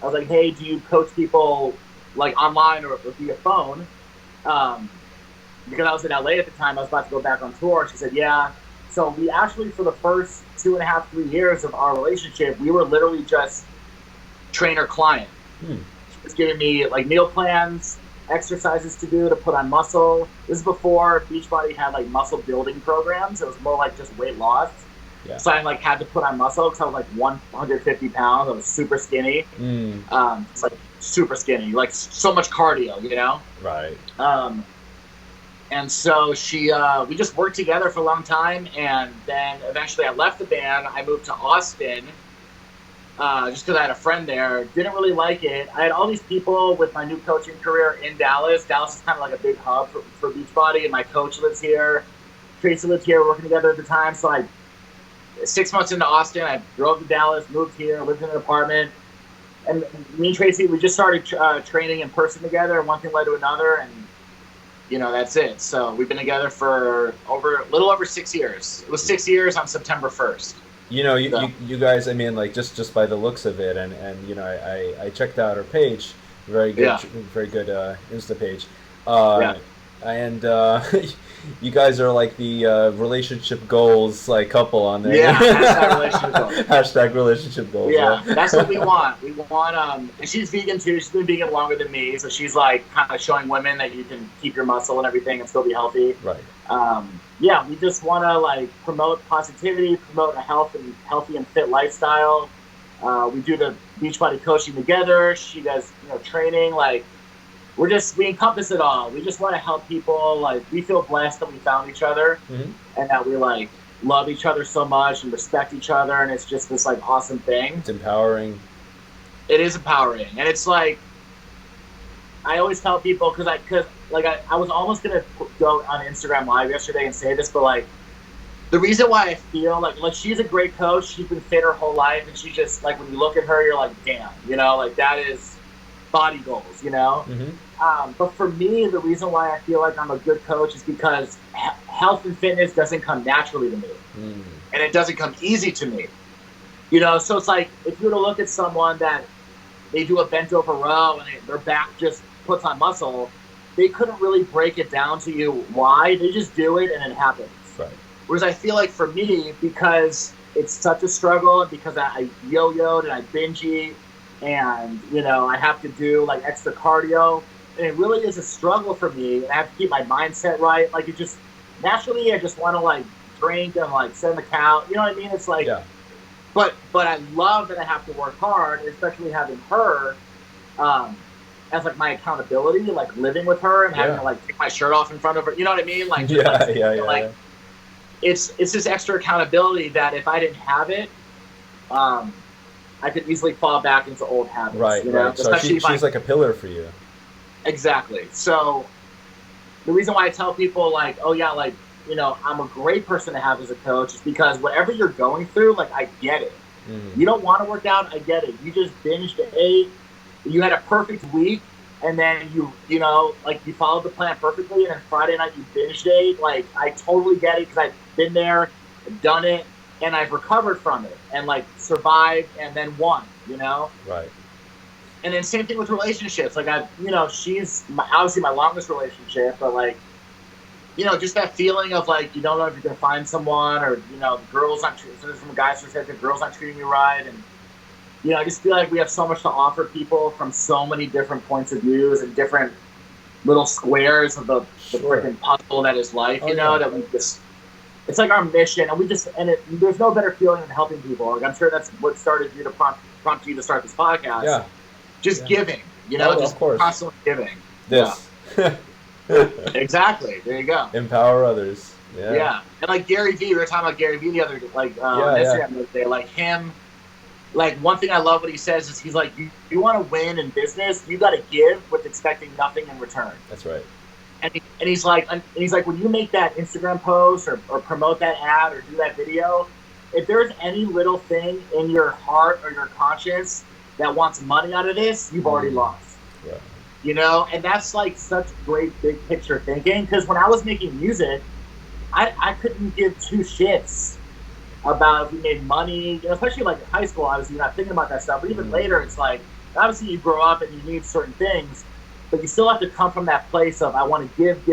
I was like, hey, do you coach people like online or via phone? Because I was in LA at the time, I was about to go back on tour. She said, yeah. So we actually, for the first 2.5, 3 years of our relationship, we were literally just trainer-client. She was giving me like meal plans, exercises to do to put on muscle. This is before Beachbody had like muscle building programs. It was more like just weight loss. Yeah. So I like had to put on muscle because I was like 150 pounds. I was super skinny. It's like super skinny, like so much cardio, you know? Right. And so we just worked together for a long time, and then eventually I left the band. I moved to Austin, just because I had a friend there. Didn't really like it. I had all these people with my new coaching career in Dallas. Dallas is kind of like a big hub for Beachbody, and my coach lives here. Tracy lived here, working together at the time. So 6 months into Austin, I drove to Dallas, moved here, lived in an apartment. And me and Tracy, we just started training in person together, and one thing led to another, and you know, that's it. So we've been together for a little over 6 years. It was 6 years on September 1st. You know, you guys, I mean, like just by the looks of it, and you know, I checked out her page, very good Insta page, and you guys are like the relationship goals like couple on there. Yeah, hashtag relationship goals. Hashtag relationship goals. Yeah, that's what we want. We want, and she's vegan too. She's been vegan longer than me, so she's like kind of showing women that you can keep your muscle and everything and still be healthy. Right. Yeah, we just want to like promote positivity, promote a healthy and fit lifestyle. We do the Beachbody coaching together. She does, you know, training. Like, we encompass it all. We just want to help people. Like, we feel blessed that we found each other, and that we like love each other so much and respect each other, and it's just this like awesome thing. It's empowering. It is empowering, and it's like I always tell people because I was almost gonna go on Instagram Live yesterday and say this, but like the reason why I feel like she's a great coach. She's been fit her whole life, and she just like when you look at her, you're like, damn, you know, like that is body goals, you know. But for me, the reason why I feel like I'm a good coach is because health and fitness doesn't come naturally to me, and it doesn't come easy to me, you know. So it's like if you were to look at someone that they do a bent over row and their back just puts on muscle, they couldn't really break it down to you why. They just do it and it happens. Right. Whereas I feel like for me, because it's such a struggle, and because I yo-yoed and I binge eat, and you know I have to do like extra cardio, and it really is a struggle for me. And I have to keep my mindset right. Like, it just naturally I just want to like drink and like sit on the couch. You know what I mean? It's like, but I love that I have to work hard, especially having her as like my accountability, like living with her and having to like take my shirt off in front of her. You know what I mean? Like, it's this extra accountability that if I didn't have it, I could easily fall back into old habits. Right, you know? right. So she's like a pillar for you. Exactly. So the reason why I tell people like, oh yeah, like, you know, I'm a great person to have as a coach is because whatever you're going through, like, I get it. You don't want to work out, I get it. You just binged and ate. You had a perfect week, and then you know, like, you followed the plan perfectly, and then Friday night you binged ate. Like, I totally get it because I've been there, I've done it, and I've recovered from it, and like survived, and then won. You know. Right. And then same thing with relationships. Like, you know, she's obviously my longest relationship, but like, you know, just that feeling of like, you don't know if you're gonna find someone, or you know, the girl's not. There's some guys who said the girl's not treating you right, and you know, I just feel like we have so much to offer people from so many different points of views and different little squares of the freaking puzzle that is life. You know, that we just. It's like our mission, and there's no better feeling than helping people. Like, I'm sure that's what started you to prompt you to start this podcast. Yeah. Just giving, you know, just constantly giving. This. Yeah. Exactly. There you go. Empower others. Yeah. Yeah. And like Gary Vee, we were talking about Gary Vee the other day, like Instagram the other day, like him, like one thing I love what he says is he's like, you want to win in business, you got to give with expecting nothing in return. That's right. And he's like, when you make that Instagram post or promote that ad or do that video, if there's any little thing in your heart or your conscience that wants money out of this, you've already lost. Yeah. You know, and that's like such great big picture thinking. Because when I was making music, I couldn't give two shits about if we made money, you know, especially like in high school. Obviously, you're not thinking about that stuff. But even later, it's like obviously you grow up and you need certain things, but you still have to come from that place of I want to give.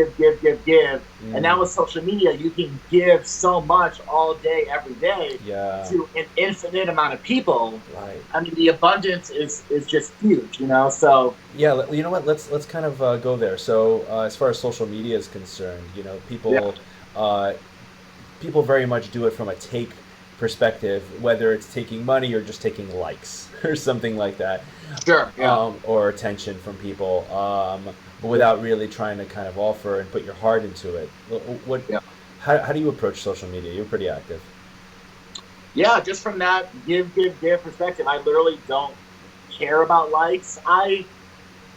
And now with social media, you can give so much all day, every day to an infinite amount of people. Right. I mean, the abundance is just huge, you know. So yeah, you know what? Let's kind of go there. So as far as social media is concerned, you know, people very much do it from a take perspective, whether it's taking money or just taking likes or something like that. Sure. Yeah. Or attention from people, but without really trying to kind of offer and put your heart into it. How do you approach social media? You're pretty active. Yeah, just from that give perspective, I literally don't care about likes.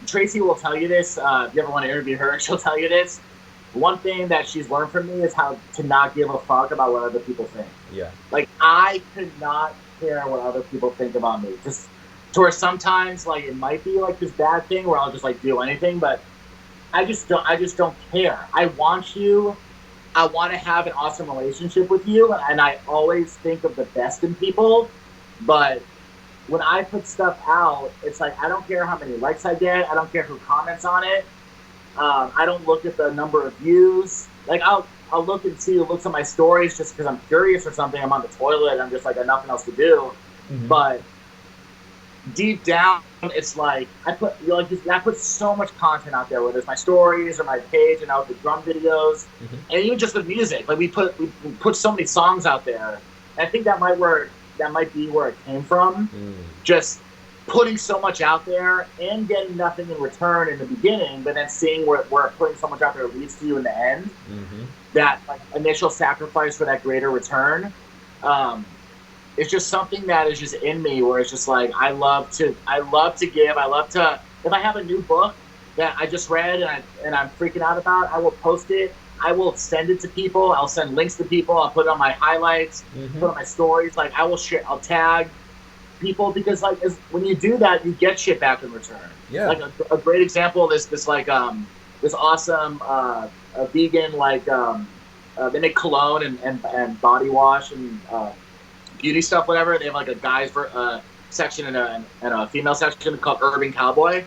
Tracy will tell you this. If you ever want to interview her, she'll tell you this. One thing that she's learned from me is how to not give a fuck about what other people think. Yeah. Like, I could not care what other people think about me. Just to where sometimes, like, it might be like this bad thing where I'll just like do anything, but I just don't care. I want you. I want to have an awesome relationship with you, and I always think of the best in people. But when I put stuff out, it's like I don't care how many likes I get. I don't care who comments on it. I don't look at the number of views. Like I'll look and see who looks at my stories just because I'm curious or something. I'm on the toilet. I'm just like I got nothing else to do. Mm-hmm. But deep down, it's like I put so much content out there, whether it's my stories or my page and out the drum videos, and even just with music. Like we put so many songs out there. And I think that might be where it came from. Just putting so much out there and getting nothing in return in the beginning, but then seeing where putting so much out there leads to you in the end. That like initial sacrifice for that greater return. It's just something that is just in me where it's just like I love to give. I love to, if I have a new book that I just read and I'm freaking out about, I will post it. I will send it to people. I'll send links to people. I'll put it on my highlights, put it on my stories. Like I will share. I'll tag people because like when you do that, you get shit back in return. Yeah. Like a great example of this awesome a vegan like they make cologne and body wash and beauty stuff, whatever. They have like a guy's section and a female section called Urban Cowboy.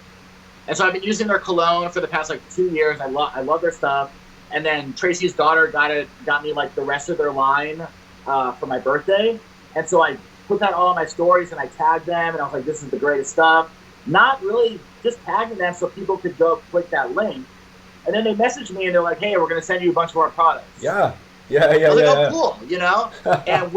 And so I've been using their cologne for the past like 2 years. I love their stuff. And then Tracy's daughter got me like the rest of their line for my birthday. And so I put that all on my stories and I tagged them and I was like, this is the greatest stuff. Not really just tagging them so people could go click that link. And then they messaged me and they're like, hey, we're going to send you a bunch of our products. Yeah. I was like, cool, you know? And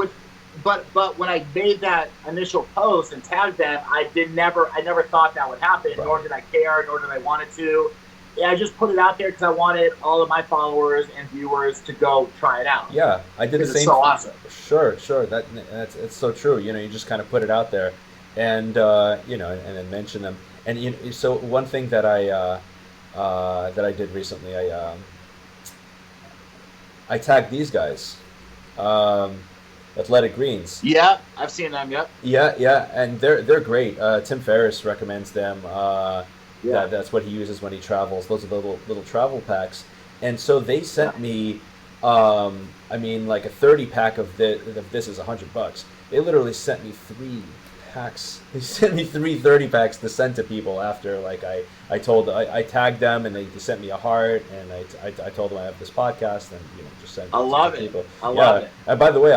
But when I made that initial post and tagged them, I never thought that would happen, right. Nor did I care, nor did I want it to. Yeah, I just put it out there because I wanted all of my followers and viewers to go try it out. Yeah, I did the same. It's so awesome. Sure. It's so true. You know, you just kind of put it out there, and you know, and then mention them. And you know, so one thing that I did recently, I tagged these guys. Athletic Greens. Yeah, I've seen them. Yep. Yeah, and they're great. Tim Ferriss recommends them. That's what he uses when he travels. Those are the little travel packs. And so they sent me, like a 30-pack of this is $100. They literally sent me 3 packs. They sent me 3 30-packs to send to people after like I tagged them and they sent me a heart and I told them I have this podcast and just sent it to people. I love it. And by the way,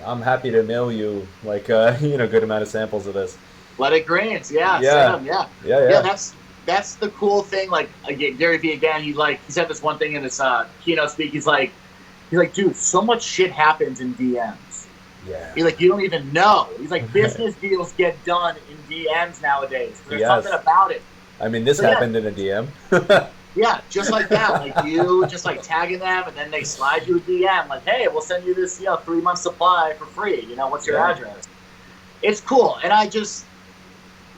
I'm happy to mail you like good amount of samples of this. Athletic Greens, yeah. That's the cool thing. Like again, Gary Vee again, he said this one thing in his keynote speak. He's like, dude, so much shit happens in DMs. Yeah. He's like, you don't even know. He's like, business deals get done in DMs nowadays. There's something about it. I mean, this happened in a DM. Yeah, just like that. Like you just like tagging them, and then they slide you a DM. Like, hey, we'll send you this 3-month supply for free. What's your address? it's cool. And I just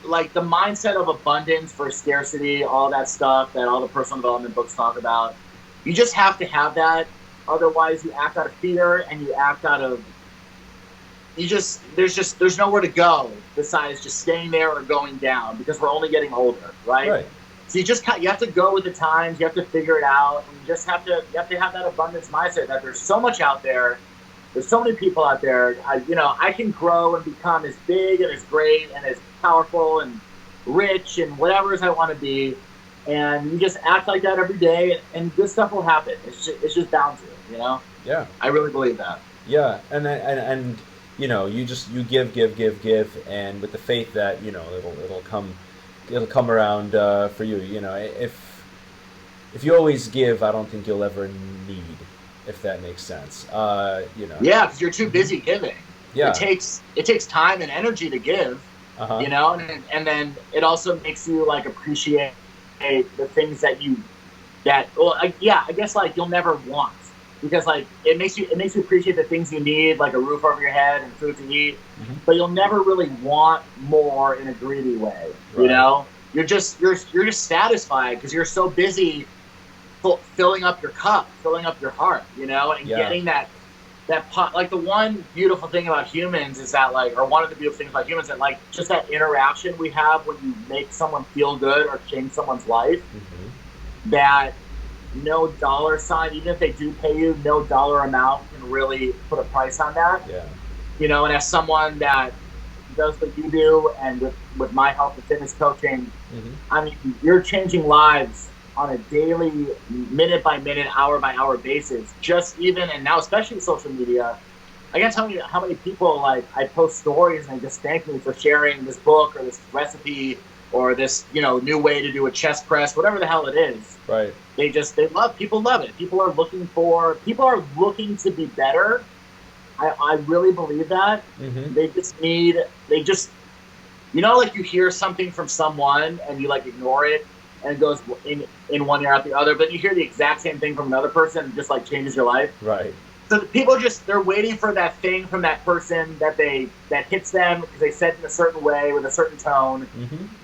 like the mindset of abundance versus scarcity, all that stuff that all the personal development books talk about. You just have to have that. Otherwise, you act out of fear and you act out of there's nowhere to go besides just staying there or going down because we're only getting older, right? Right. So you have to go with the times. You have to figure it out. And you just have to have that abundance mindset that there's so much out there. There's so many people out there. I can grow and become as big and as great and as powerful and rich and whatever it is I want to be. And you just act like that every day, and good stuff will happen. It's just bound to, Yeah. I really believe that. Yeah, and you give, and with the faith that it'll come around for you. If you always give, I don't think you'll ever need, if that makes sense. Yeah, because you're too busy giving. Yeah, it takes time and energy to give. Uh-huh. And then it also makes you like appreciate the things I guess like you'll never want, because like it makes you appreciate the things you need, like a roof over your head and food to eat, but you'll never really want more in a greedy way. Right. You're just satisfied because you're so busy filling up your cup, filling up your heart, and getting that pot. Like the one beautiful thing about humans is that or one of the beautiful things about humans is that just that interaction we have when you make someone feel good or change someone's life, that no dollar sign, even if they do pay you, no dollar amount can really put a price on that. Yeah. And as someone that does what you do, and with my health and fitness coaching, I mean, you're changing lives on a daily, minute by minute, hour by hour basis. And now especially with social media, I can't tell you how many people I post stories and they just thank me for sharing this book or this recipe or this new way to do a chest press, whatever the hell it is. Right. People love it. People are looking to be better. I really believe that. They just you hear something from someone and you ignore it and it goes in one ear out the other, but you hear the exact same thing from another person and just changes your life. Right. So people they're waiting for that thing from that person that hits them because they said it in a certain way with a certain tone,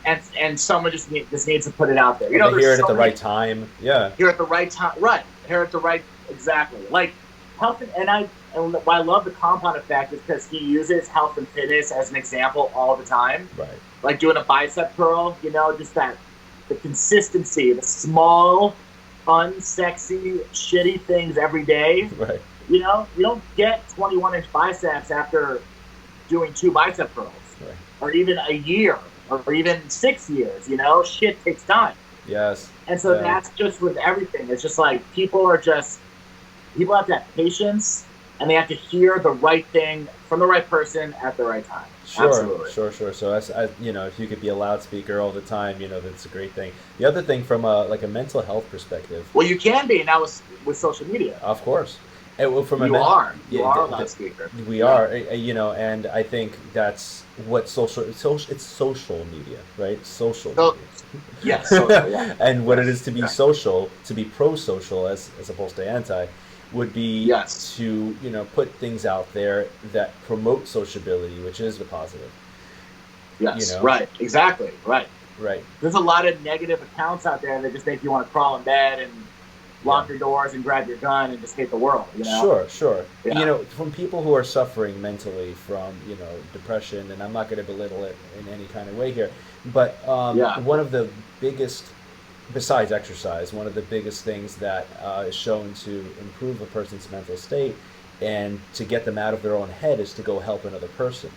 and someone just needs to put it out there. They hear it at the right time. Yeah. Hear at the right time. Right. Hear at the right. Exactly. Health and why I love the compound effect is because he uses health and fitness as an example all the time. Right. Like doing a bicep curl. Just the consistency, the small, unsexy, shitty things every day. Right. You don't get 21-inch biceps after doing 2 bicep curls, right, or even a year, or even 6 years. Shit takes time. Yes. And so that's just with everything. It's just people have to have patience, and they have to hear the right thing from the right person at the right time. Sure. Absolutely. Sure. So if you could be a loudspeaker all the time, that's a great thing. The other thing from a mental health perspective. Well, you can be now with social media. Of course. You are a loudspeaker. We are, and I think that's what it's social media, right? Social media. Yes. Social, yeah. And what it is to be social, to be pro-social as opposed to anti, would be to put things out there that promote sociability, which is the positive. Yes. Right. Exactly. Right. Right. There's a lot of negative accounts out there that just make you want to crawl in bed and lock your doors and grab your gun and just hate the world. Sure. Yeah. From people who are suffering mentally from depression, and I'm not going to belittle it in any kind of way here, but one of the biggest, besides exercise, one of the biggest things that is shown to improve a person's mental state and to get them out of their own head is to go help another person.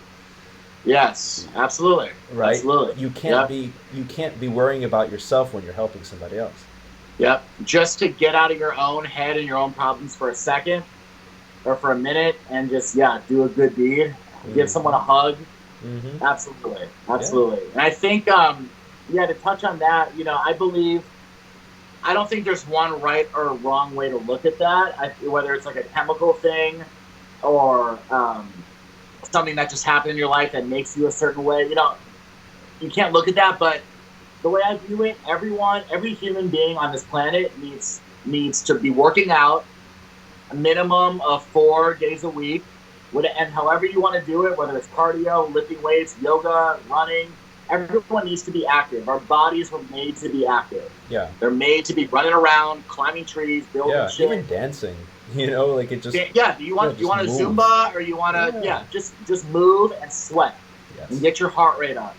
Yes, absolutely. Right? Absolutely. You can't be worrying about yourself when you're helping somebody else. Yep. Just to get out of your own head and your own problems for a second or for a minute and just do a good deed. Give someone a hug. Absolutely. Yeah. And I think to touch on that, I don't think there's one right or wrong way to look at that. Whether it's a chemical thing or something that just happened in your life that makes you a certain way. You can't look at that, but the way I view it, every human being on this planet needs to be working out a minimum of 4 days a week, And however you want to do it, whether it's cardio, lifting weights, yoga, running, everyone needs to be active. Our bodies were made to be active. Yeah. They're made to be running around, climbing trees, building shit. Even dancing. Like it just. Yeah. Do you want a Zumba, or you want to? Just move and sweat, and get your heart rate up.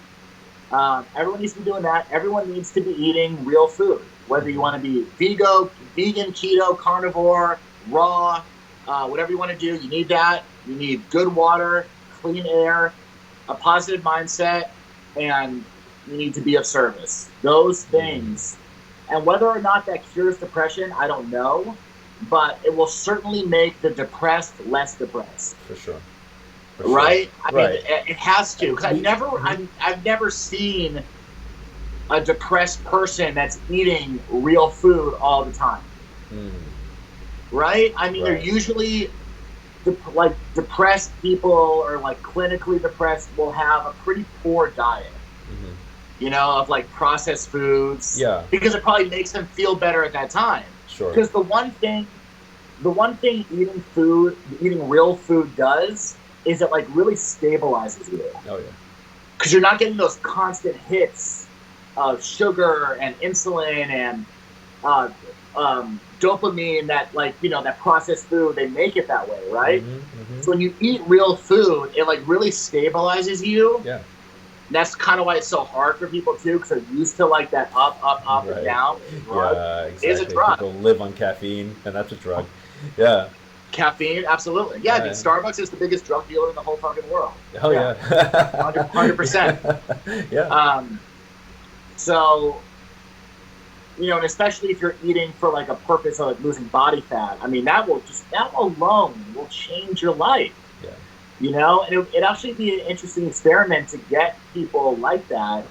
Everyone needs to be doing that. Everyone needs to be eating real food, whether you want to be vegan, keto, carnivore, raw, whatever you want to do. You need that. You need good water, clean air, a positive mindset, and you need to be of service. Those things. And whether or not that cures depression, I don't know, but it will certainly make the depressed less depressed. For sure. Right? I mean, it has to. Because I've never seen a depressed person that's eating real food all the time. Right? I mean, they're usually depressed people, or like clinically depressed, will have a pretty poor diet. Of like processed foods. Yeah. Because it probably makes them feel better at that time. Sure. Because the one thing eating real food does is it like really stabilizes you. Oh yeah. Because you're not getting those constant hits of sugar and insulin and dopamine that that processed food, they make it that way, right? So when you eat real food, it like really stabilizes you. Yeah. And that's kind of why it's so hard for people too, because they're used to like that up, and down. Yeah, exactly. It is a drug. People live on caffeine, and that's a drug. Yeah. Caffeine, absolutely. Yeah, I mean, Starbucks is the biggest drug dealer in the whole fucking world. Oh yeah. 100%. Yeah. So, and especially if you're eating for like a purpose of like losing body fat, I mean, that alone will change your life. Yeah. And it'd actually be an interesting experiment to get people like that,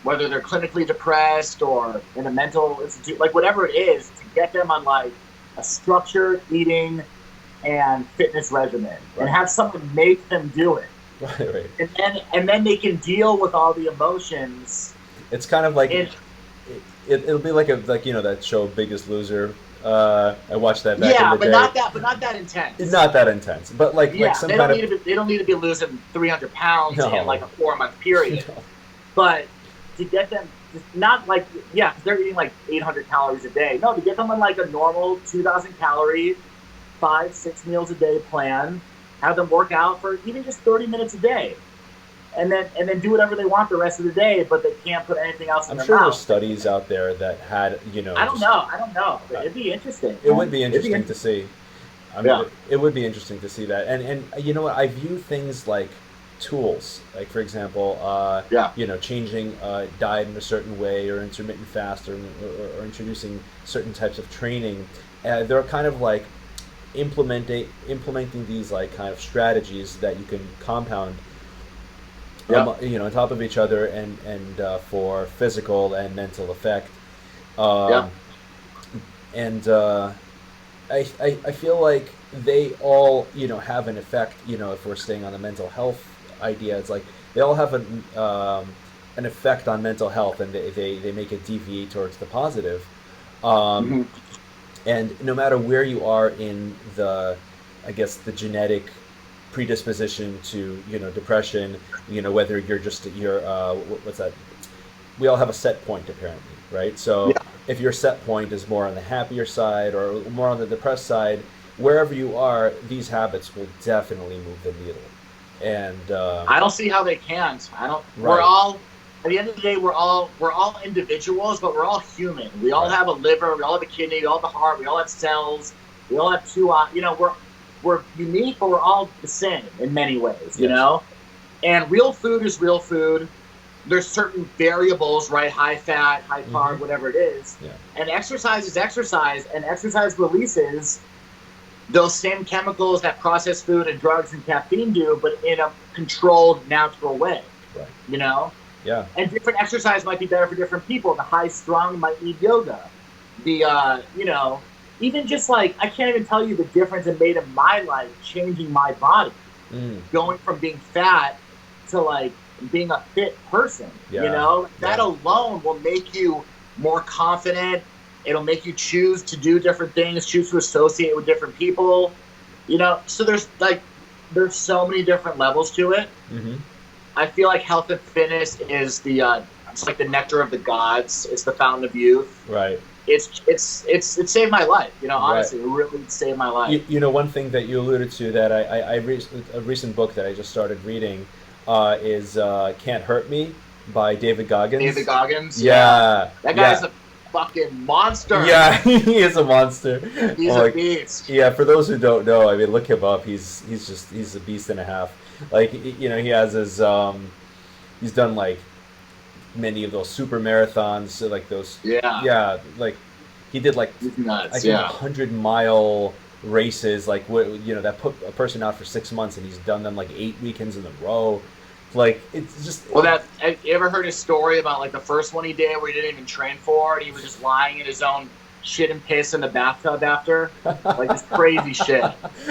whether they're clinically depressed or in a mental institute, like whatever it is, to get them on like a structured eating and fitness regimen, and have someone make them do it. Right. And then they can deal with all the emotions. It's kind of like it'll be like that show Biggest Loser. I watched that back in the day. But not that intense. It's not that intense, but like some they kind don't need to be losing 300 pounds in like a 4-month period. No. But to get them, not like they're eating like 800 calories a day. No, to get them on like a normal 2,000 calorie, 5-6 meals a day plan. Have them work out for even just 30 minutes a day. And then do whatever they want the rest of the day, but they can't put anything else in their mouth. I'm sure there's studies out there that had, I don't know. But it'd be interesting. It would be interesting to see. It would be interesting to see that. And you know what? I view things like tools, like for example, changing diet in a certain way, or intermittent fast, or introducing certain types of training. They're kind of like implementing these like kind of strategies that you can compound. On top of each other, and for physical and mental effect. And I feel like they all have an effect. If we're staying on the mental health idea, it's like they all have an effect on mental health, and they make it deviate towards the positive. And no matter where you are in the genetic predisposition to depression, whether you're what's that, we all have a set point apparently, right? So if your set point is more on the happier side or more on the depressed side, wherever you are, these habits will definitely move the needle. And I don't see how they can't. We're all, at the end of the day, we're all individuals, but we're all human. We all have a liver, we all have a kidney, we all have a heart, we all have cells, we all have two eyes. We're unique, but we're all the same in many ways, And real food is real food. There's certain variables, right? High fat, high carb, whatever it is. Yeah. And exercise is exercise, and exercise releases those same chemicals that processed food and drugs and caffeine do, but in a controlled, natural way. Right. Yeah. And different exercise might be better for different people. The high strung might need yoga. Even just like, I can't even tell you the difference it made in my life, changing my body. Going from being fat to like being a fit person, that alone will make you more confident. It'll make you choose to do different things, choose to associate with different people. So there's so many different levels to it. Mm-hmm. I feel like health and fitness is it's like the nectar of the gods. It's the fountain of youth. Right. It saved my life. Honestly, Right. it really saved my life. One thing that you alluded to that a recent book that I just started reading is Can't Hurt Me by David Goggins. David Goggins. Yeah. That guy's a fucking monster. Yeah, he is a monster. He's a beast. Yeah, for those who don't know, I mean, look him up. He's a beast and a half. Like, he has his he's done like many of those super marathons, so like those. Yeah, like he did like He's nuts. I think 100-mile races. Like that put a person out for 6 months, and he's done them like 8 weekends in a row. Like it's just. Well, have you ever heard his story about like the first one he did where he didn't even train for it? He was just lying in his own shit and piss in the bathtub after, like this crazy shit.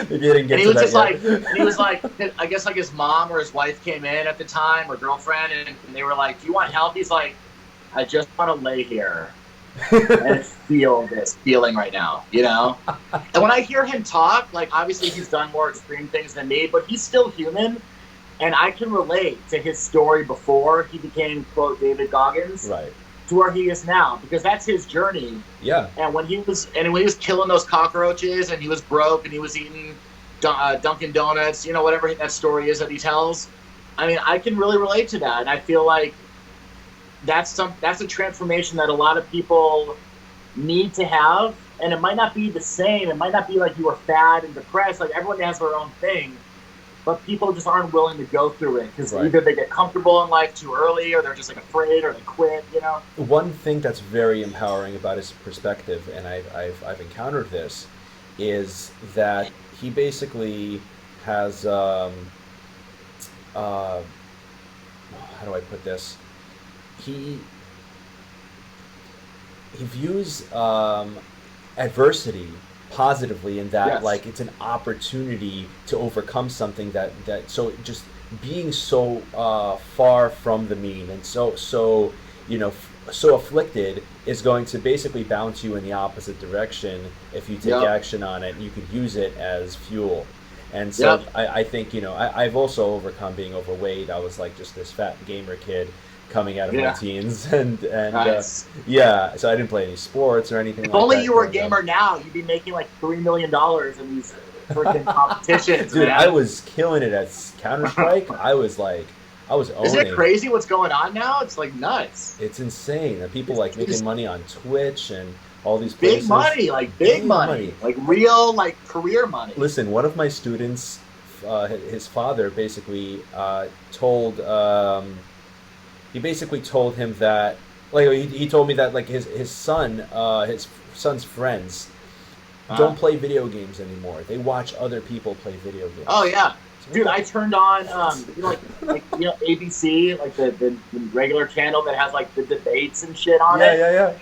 He didn't get and he to was that just yet. like, he was like, I guess like his mom or his wife came in at the time or girlfriend, and they were like, "Do you want help?" He's like, "I just want to lay here and feel this feeling right now," And when I hear him talk, like obviously he's done more extreme things than me, but he's still human. And I can relate to his story before he became, quote, David Goggins, Right. to where he is now, because that's his journey. Yeah. And when he was killing those cockroaches, and he was broke, and he was eating Dunkin' Donuts, whatever that story is that he tells. I mean, I can really relate to that, and I feel like that's a transformation that a lot of people need to have, and it might not be the same. It might not be like you were fat and depressed. Like everyone has their own thing. But people just aren't willing to go through it because either they get comfortable in life too early, or they're just like afraid, or they quit. One thing that's very empowering about his perspective, and I've encountered this, is that he basically has how do I put this? He views adversity positively in that, Yes. like, it's an opportunity to overcome something that so just being so far from the mean and so afflicted is going to basically bounce you in the opposite direction if you take action on it, and you could use it as fuel. And so I think I've also overcome being overweight. I was like just this fat gamer kid coming out of my teens, and Nice. so I didn't play any sports or anything. If like only that you were a growing up. gamer now, you'd be making like $3 million in these freaking competitions. Dude, man. I was killing it at Counter-Strike. I was owning. Isn't it crazy what's going on now? It's like nuts. It's insane. And people like making money on Twitch and all these Big places. money, like big money, like real like career money. Listen, one of my students, his father basically told him that, like, he told me that like his son's friends don't play video games anymore. They watch other people play video games. Oh yeah. Dude, I turned on, ABC, like the regular channel that has like the debates and shit on it. Yeah.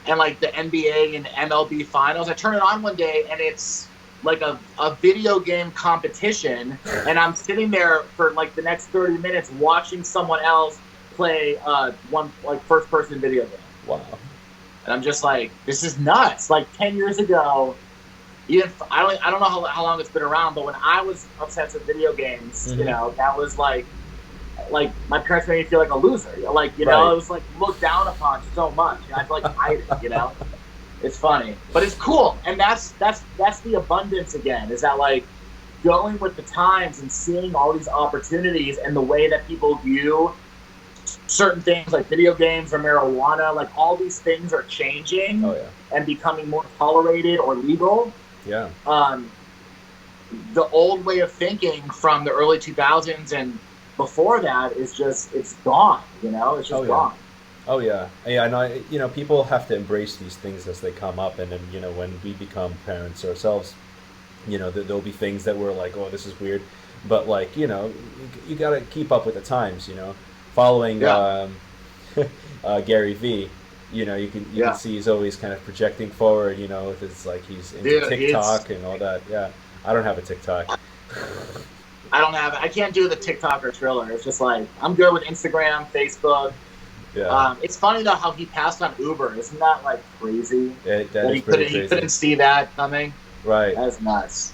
And like the NBA and MLB finals. I turned it on one day, and it's like a video game competition, and I'm sitting there for like the next 30 minutes watching someone else play one like first person video game. Wow. And I'm just like, this is nuts. Like 10 years ago, I don't know how long it's been around, but when I was obsessed with video games, that was like my parents made me feel like a loser. Like, it was like looked down upon so much. I had to like hide it, It's funny, but it's cool, and that's the abundance again. Is that like going with the times and seeing all these opportunities and the way that people view certain things like video games or marijuana, like all these things are changing and becoming more tolerated or legal. Yeah. The old way of thinking from the early 2000s and before that is just, it's gone, it's just gone. Oh yeah. Yeah, no, people have to embrace these things as they come up, and then, when we become parents ourselves, there'll be things that we're like, oh, this is weird, but like, you got to keep up with the times, following Gary Vee. You can see he's always kind of projecting forward, with his, like, he's into TikTok and all that. Yeah. I don't have a TikTok. I can't do the TikTok or Triller. It's just like, I'm good with Instagram, Facebook. Yeah. It's funny though how he passed on Uber. Isn't that like crazy? That he is pretty crazy. He couldn't see that coming. Right. That's nuts.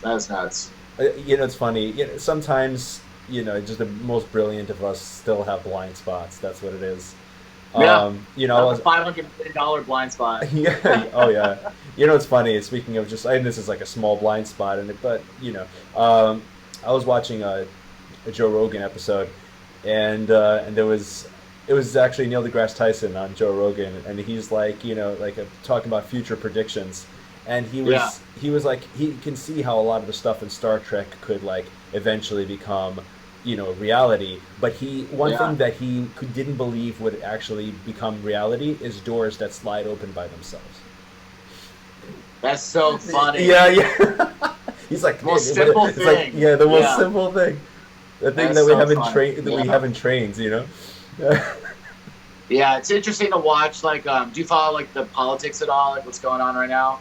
It's funny. Sometimes just the most brilliant of us still have blind spots. That's what it is. Yeah, I that's was a $500 million blind spot. yeah. Oh yeah. It's funny. Speaking of just, and this is like a small blind spot in it, but I was watching a Joe Rogan episode, and it was actually Neil deGrasse Tyson on Joe Rogan, and he's like talking about future predictions, and Yeah, he was like he can see how a lot of the stuff in Star Trek could like eventually become reality, but one yeah, thing that didn't believe would actually become reality is doors that slide open by themselves. that's so funny. Yeah, yeah. He's like, The most "Man, simple it's like, thing. yeah, the most Yeah, simple thing, the thing that's that we so haven't funny. trained, Yeah, trains. yeah, it's interesting to watch. Like, do you follow like the politics at all? Like, what's going on right now?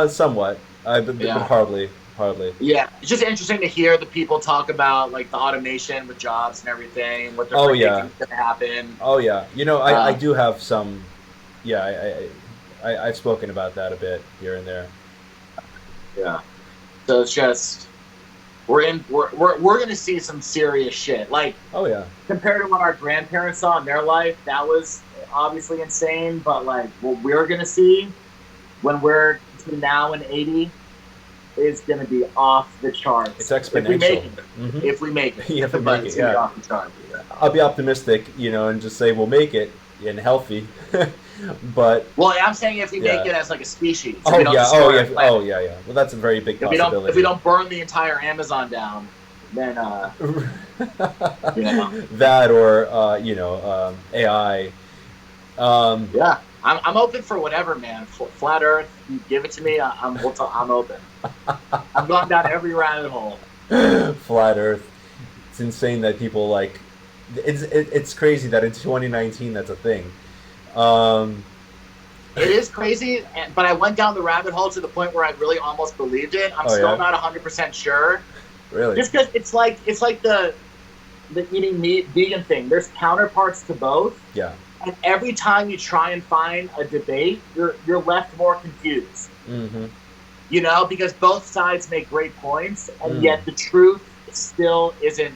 Somewhat, but Yeah. hardly, hardly. Yeah, it's just interesting to hear the people talk about like the automation with jobs and everything, what they're Oh predicting yeah, is going to happen. oh yeah. I Uh, do have some. Yeah, I've spoken about that a bit here and there. yeah. So it's just we're going to see some serious shit. Like Oh yeah. compared to what our grandparents saw in their life, that was obviously insane. But like what we're going to see when we're between now and 80 is going to be off the It's charts if we make exponential. it. Hmm. If we make it, You have to but make it's it. going to be Yeah. off the charts. I'll be optimistic, and just say we'll make it and healthy. But Well, I'm saying if we make yeah. it as like a species, if Oh we don't yeah. Oh destroy our yeah. Oh planet, yeah. Yeah. Well, that's a very big if we possibility. don't burn the entire Amazon down, then you know, That or AI. Um, yeah, I'm open for whatever, man. Flat Earth, you give it to me, I'm open. I'm going down every rabbit hole. Flat Earth. It's insane that people like. It's crazy that in 2019 that's a thing. Um, It is crazy, but I went down the rabbit hole to the point where I really almost believed it. I'm oh still yeah. not 100% sure, Really? just because it's like the eating meat vegan thing. There's counterparts to both. Yeah. And every time you try and find a debate, you're left more confused. Mm-hmm. Because both sides make great points, and Mm. yet the truth still isn't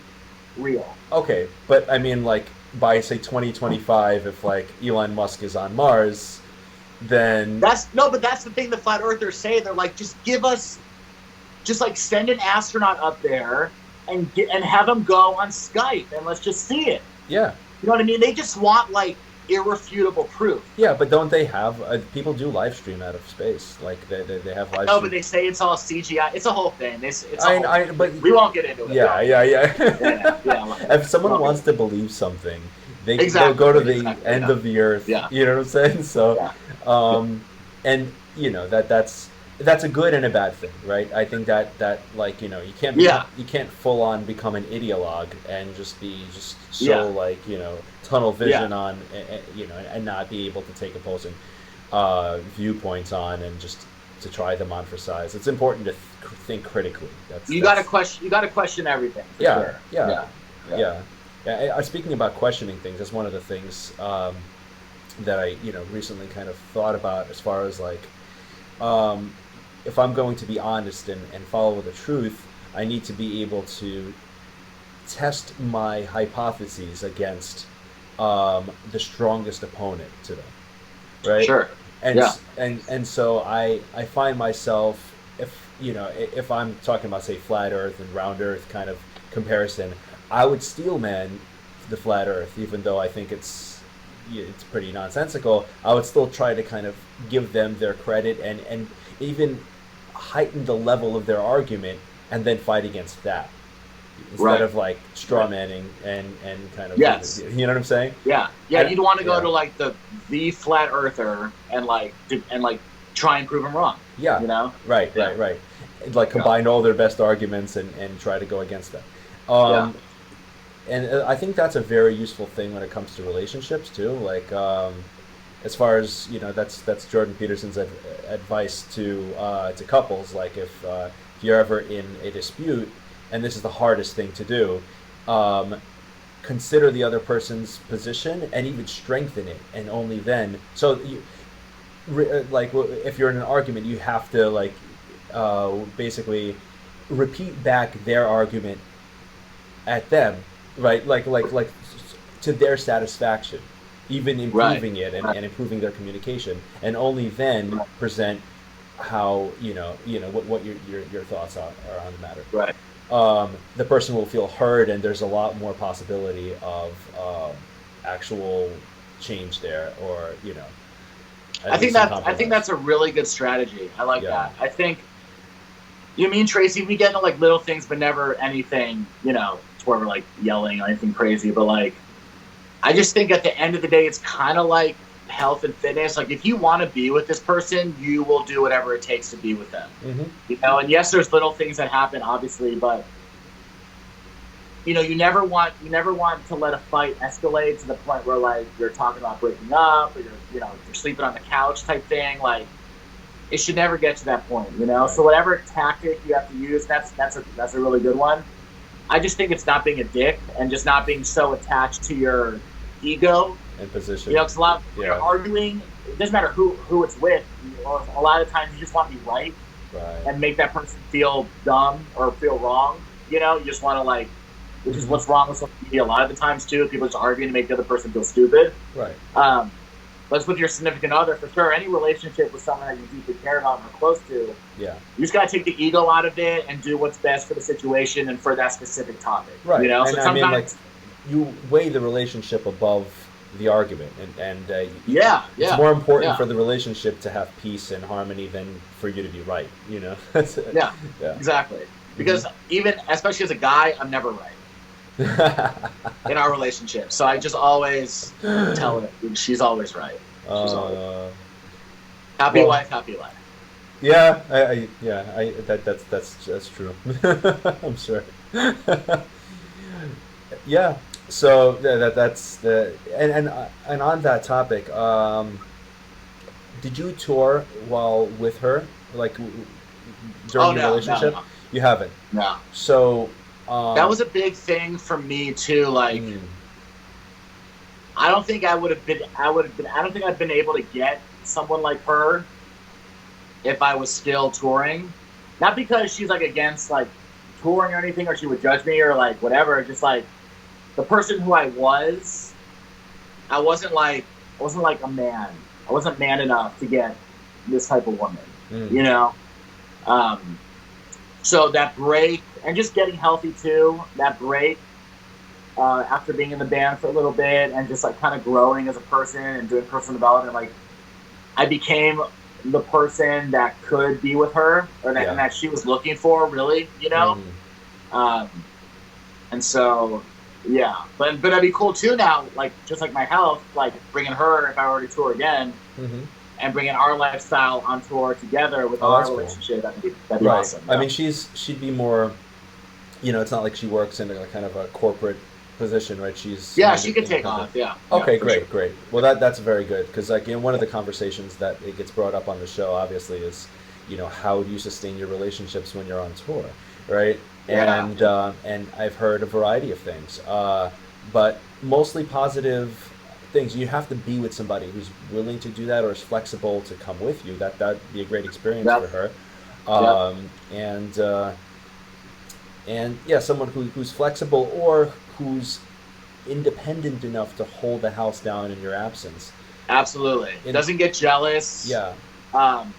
real. Okay, but I mean, like by say 2025, if like Elon Musk is on Mars, then But that's the thing the flat earthers say. They're like, just like send an astronaut up there and have him go on Skype and let's just see it. yeah, You know what I mean? They just want like irrefutable proof. yeah. But don't they have people do live stream out of space? Like they have live No, stream. but they say it's all CGI. It's a whole thing. It's a whole thing. But We won't get into it. yeah, yeah, Yeah, yeah. yeah. If someone Well, wants to believe something, they'll exactly. go to the Exactly, end yeah. of the earth. Yeah. You know what I'm saying? So, Yeah. and that's a good and a bad thing, right? I think that like Yeah. you can't full on become an ideologue and just be so Yeah. like tunnel vision on and not be able to take opposing viewpoints on and just to try them on for size. It's important to think critically. You got to question. You got to question everything. For Yeah, sure. yeah, Yeah. yeah. Speaking about questioning things, that's one of the things that I recently kind of thought about as far as like if I'm going to be honest and follow the truth, I need to be able to test my hypotheses against the strongest opponent to them, right? Sure. And Yeah. and so I find myself if I'm talking about say flat Earth and round Earth kind of comparison, I would steel man the flat Earth, even though I think it's pretty nonsensical. I would still try to kind of give them their credit and even heighten the level of their argument, and then fight against that instead Right. of like straw manning and kind of Yes. you know what I'm saying? Yeah. And- You'd want to go yeah. to like the flat earther and like try and prove him wrong. Yeah. Right, Yeah. right. Like combine all their best arguments and try to go against them. And I think that's a very useful thing when it comes to relationships too. Like as far as that's Jordan Peterson's advice to couples. Like if you're ever in a dispute, and this is the hardest thing to do, consider the other person's position and even strengthen it, and only then. So like if you're in an argument, you have to like basically repeat back their argument at them, right? Like to their satisfaction, even Right. improving it Right. and improving their communication, and only then Right. present how what your thoughts are on the matter. Right. The person will feel heard, and there's a lot more possibility of actual change there, or at least some I think compromise. that's a really good strategy. I like Yeah, that. I think you mean Tracy, we get into like little things, but never anything, to where we're like yelling or anything crazy. But like, I just think at the end of the day, it's kind of like health and fitness. Like, if you want to be with this person, you will do whatever it takes to be with them. hmm And yes, there's little things that happen, obviously, but you never want to let a fight escalate to the point where like you're talking about breaking up, or you're sleeping on the couch type thing. Like, it should never get to that point. right. So whatever tactic you have to use, that's a really good one. I just think it's not being a dick and just not being so attached to your ego. And position. Because a lot when you're Yeah, arguing, it doesn't matter who it's with. A lot of times you just want to be right right. and make that person feel dumb or feel wrong. You just want to like, which is hmm what's wrong with social media a lot of the times too. People just arguing to make the other person feel stupid. Right. Um, but it's with your significant other for sure. Any relationship with someone that you deeply care about and are close to, you Yeah. just gotta take the ego out of it and do what's best for the situation and for that specific topic. Right. So And I mean, like, sometimes, you weigh the relationship above the argument, and yeah, it's yeah, more important yeah, for the relationship to have peace and harmony than for you to be right. That's it. yeah, Yeah. exactly. hmm Because even, especially as a guy, I'm never right in our relationship. So I just always tell her she's always right. She's always uh, happy well, wife, happy life. yeah, that's true. I'm sure. Yeah. So that's the and on that topic, did you tour while with her, like during Oh your no, no, relationship? no, You haven't. no. So, That was a big thing for me too. Like, mm, I don't think I would have been. I don't think I've been able to get someone like her if I was still touring. Not because she's like against like touring or anything, or she would judge me or like whatever. Just like the person who I was, I wasn't like a man. I wasn't man enough to get this type of woman. mm, You know. Um, so that break and just getting healthy too. That break after being in the band for a little bit and just like kind of growing as a person and doing personal development, like I became the person that could be with her or that, and yeah. that she was looking for, really, Mm, Um, and so, yeah, but that'd be cool too now, like just like my health, like bringing her if I were to tour again hmm and bringing our lifestyle on tour together with Oh, our that's cool. relationship. That'd be Right. awesome. I Yeah. mean, she'd be more. It's not like she works in a kind of a corporate position, right? She's Yeah, more she could take independent. off. Yeah, yeah, Okay, for sure. great, great. Well, that's very good because like one of the conversations that it gets brought up on the show, obviously, is how do you sustain your relationships when you're on tour, right? Yeah, And I've heard a variety of things, but mostly positive things. You have to be with somebody who's willing to do that or is flexible to come with you. That'd be a great experience yep, for her, yep, um, and yeah, someone who's flexible or who's independent enough to hold the house down in your absence. absolutely. In Doesn't get jealous. Yeah, Um,